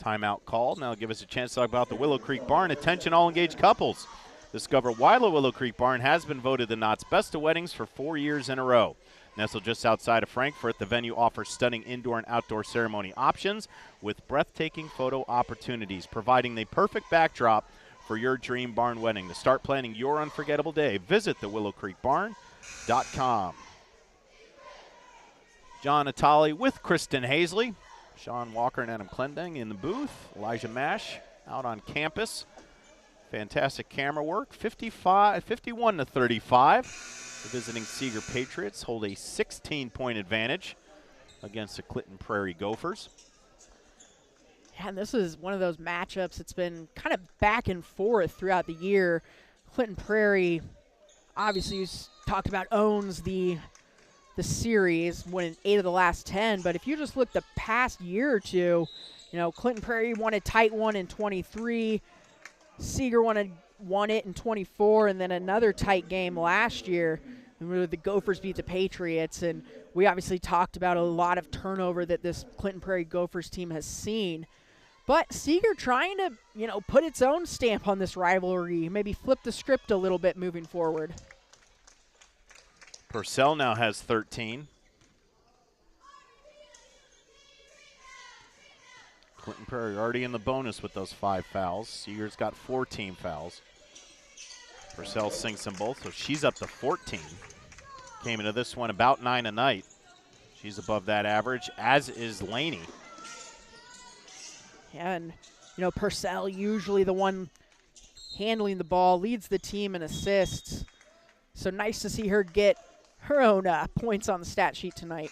Timeout called. Now give us a chance to talk about the Willow Creek Barn. Attention all engaged couples. Discover why the Willow Creek Barn has been voted the Knott's Best of Weddings for 4 years in a row. Nestled just outside of Frankfort, the venue offers stunning indoor and outdoor ceremony options with breathtaking photo opportunities, providing the perfect backdrop for your dream barn wedding. To start planning your unforgettable day, visit thewillowcreekbarn.com. John Natali with Kristen Hazley, Sean Walker and Adam Klending in the booth, Elijah Mash out on campus. Fantastic camera work, 51-35. The visiting Seeger Patriots hold a 16-point advantage against the Clinton Prairie Gophers. Yeah, and this is one of those matchups that's been kind of back and forth throughout the year. Clinton Prairie, obviously, who's talked about, owns the series, winning 8 of the last 10. But if you just look the past year or two, you know, Clinton Prairie won a tight one in 23. Seeger won it in 24, and then another tight game last year. And the Gophers beat the Patriots, and we obviously talked about a lot of turnover that this Clinton Prairie Gophers team has seen. But Seeger trying to, you know, put its own stamp on this rivalry, maybe flip the script a little bit moving forward. Purcell now has 13. Clinton Prairie already in the bonus with those 5 fouls. Seeger's got 4 team fouls. Purcell sinks them both, so she's up to 14. Came into this one about 9 a night. She's above that average, as is Laney. And, you know, Purcell, usually the one handling the ball, leads the team in assists. So nice to see her get her own points on the stat sheet tonight.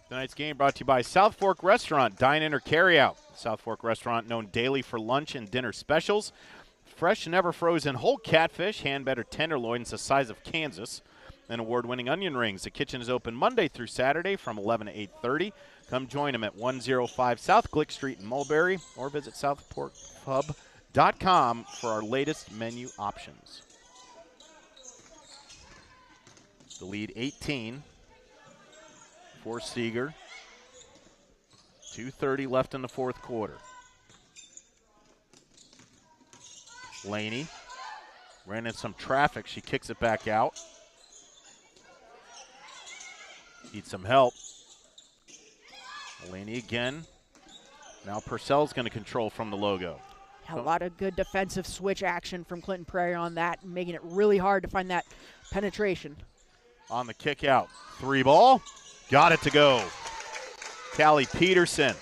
Tonight's game brought to you by South Fork Restaurant. Dine in or carry out. South Fork Restaurant known daily for lunch and dinner specials. Fresh, never frozen whole catfish, hand-battered tenderloins the size of Kansas, and award-winning onion rings. The kitchen is open Monday through Saturday from 11 to 8:30. Come join them at 105 South Glick Street in Mulberry, or visit southforkpub.com for our latest menu options. The lead 18 for Seeger. 2:30 left in the fourth quarter. Laney ran in some traffic. She kicks it back out. Needs some help. Laney again. Now Purcell's going to control from the logo. A lot of good defensive switch action from Clinton Prairie on that, making it really hard to find that penetration. On the kick out. 3 ball. Got it to go. Callie Peterson.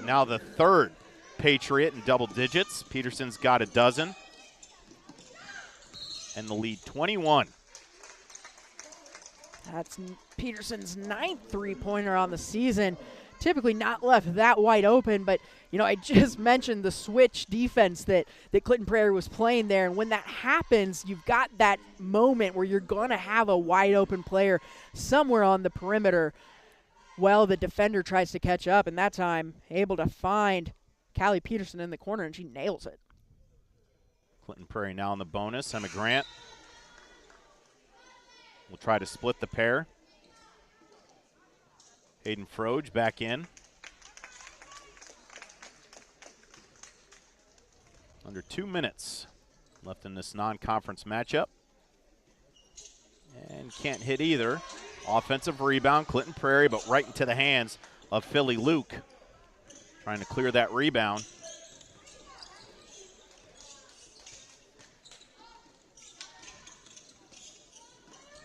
Now the third Patriot in double digits. Peterson's got a dozen. And the lead 21. That's Peterson's 9th three-pointer on the season. Typically not left that wide open, but, I just mentioned the switch defense that Clinton Prairie was playing there, and when that happens, you've got that moment where you're going to have a wide-open player somewhere on the perimeter. Well, the defender tries to catch up, and that time able to find Callie Peterson in the corner, and she nails it. Clinton Prairie now in the bonus. Emma Grant will try to split the pair. Hayden Froge back in. Under 2 minutes left in this non-conference matchup. And can't hit either. Offensive rebound, Clinton Prairie, but right into the hands of Philly Luke. Trying to clear that rebound.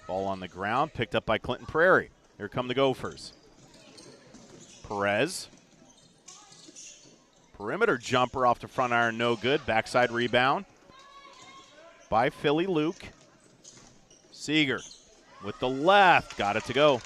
Ball on the ground, picked up by Clinton Prairie. Here come the Gophers. Perez. Perimeter jumper off the front iron, no good. Backside rebound by Philly Luke. Seeger with the left, got it to go.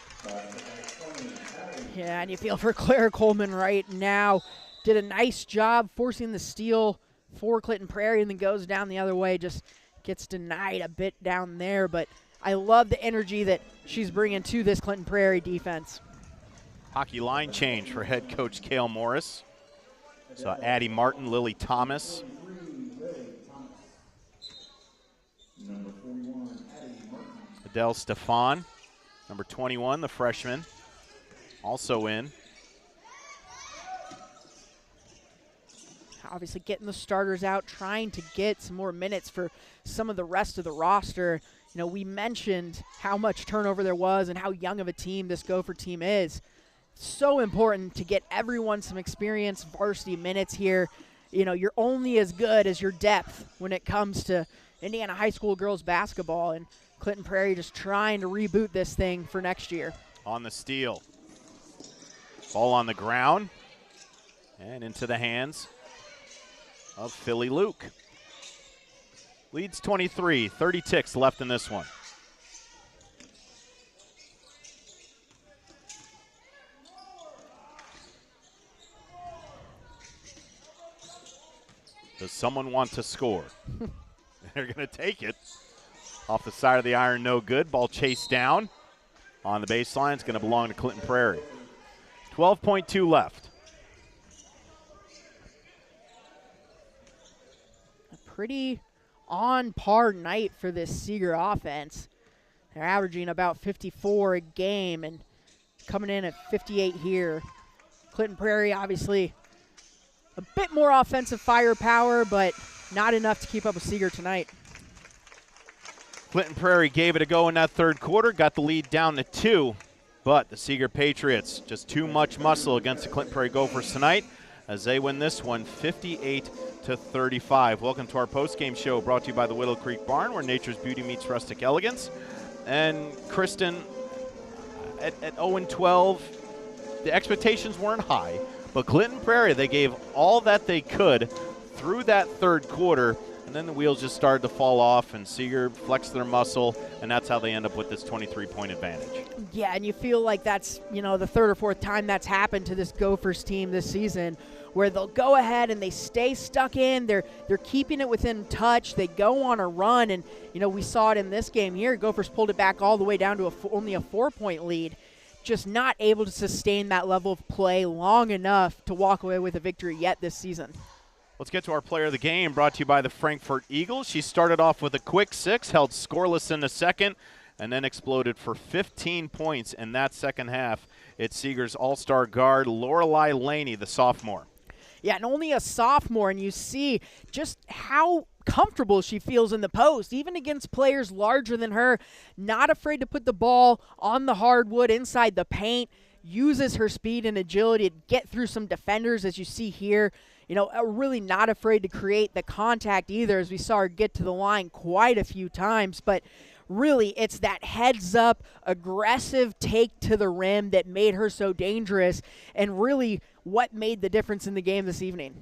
Yeah, and you feel for Claire Coleman right now. Did a nice job forcing the steal for Clinton Prairie and then goes down the other way. Just gets denied a bit down there, but I love the energy that she's bringing to this Clinton Prairie defense. Hockey line change for head coach Cale Morris. So Addie Martin, Lily Thomas. Adele Stefan, number 21, the freshman, also in. Obviously getting the starters out, trying to get some more minutes for some of the rest of the roster. We mentioned how much turnover there was and how young of a team this Gopher team is. So important to get everyone some experience, varsity minutes here. You're only as good as your depth when it comes to Indiana high school girls basketball, and Clinton Prairie just trying to reboot this thing for next year. On the steal. Ball on the ground and into the hands of Philly Luke. Leads 23, 30 ticks left in this one. Does someone want to score? They're going to take it. Off the side of the iron, no good. Ball chased down on the baseline. It's going to belong to Clinton Prairie. 12.2 left. A pretty on-par night for this Seeger offense. They're averaging about 54 a game and coming in at 58 here. Clinton Prairie, obviously, a bit more offensive firepower, but not enough to keep up with Seeger tonight. Clinton Prairie gave it a go in that third quarter, got the lead down to 2, but the Seeger Patriots just too much muscle against the Clinton Prairie Gophers tonight as they win this one 58-35. Welcome to our post-game show brought to you by the Willow Creek Barn, where nature's beauty meets rustic elegance. And Kristen, at 0-12, the expectations weren't high, but Clinton Prairie, they gave all that they could through that third quarter, and then the wheels just started to fall off, and Seeger flexed their muscle, and that's how they end up with this 23-point advantage. Yeah, and you feel like that's, the third or fourth time that's happened to this Gophers team this season, where they'll go ahead and they stay stuck in. They're keeping it within touch. They go on a run, and, we saw it in this game here. Gophers pulled it back all the way down to only a 4-point lead. Just not able to sustain that level of play long enough to walk away with a victory yet this season. Let's get to our player of the game, brought to you by the Frankfurt Eagles. She started off with a quick 6, held scoreless in the second, and then exploded for 15 points in that second half. It's Seeger's all-star guard, Lorelei Laney, the sophomore. Yeah, and only a sophomore, and you see just how comfortable she feels in the post, even against players larger than her. Not afraid to put the ball on the hardwood inside the paint, uses her speed and agility to get through some defenders, as you see here. Really not afraid to create the contact either, as we saw her get to the line quite a few times. But really, it's that heads-up, aggressive take to the rim that made her so dangerous, and really what made the difference in the game this evening.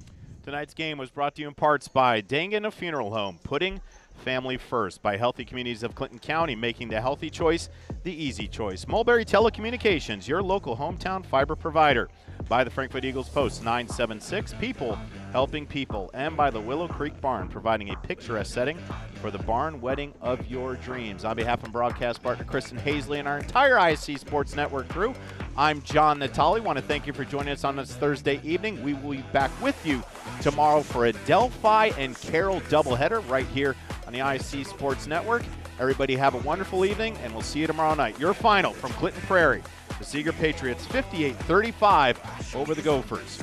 Tonight's game was brought to you in parts by Dangan Funeral Home, putting family first by Healthy Communities of Clinton County, making the healthy choice the easy choice. Mulberry Telecommunications, your local hometown fiber provider. By the Frankfurt Eagles Post 976, people helping people. And by the Willow Creek Barn, providing a picturesque setting for the barn wedding of your dreams. On behalf of broadcast partner Kristen Hazley and our entire ISC Sports Network crew, I'm John Natali. Want to thank you for joining us on this Thursday evening. We will be back with you tomorrow for a Delphi and Carroll doubleheader right here on the ISC Sports Network. Everybody have a wonderful evening, and we'll see you tomorrow night. Your final from Clinton Prairie. The Seeger Patriots 58-35 over the Gophers.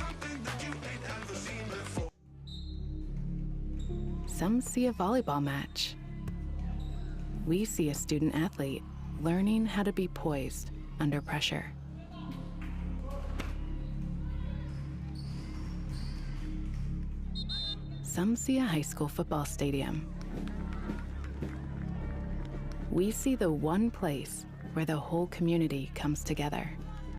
Some see a volleyball match. We see a student athlete learning how to be poised under pressure. Some see a high school football stadium. We see the one place where the whole community comes together.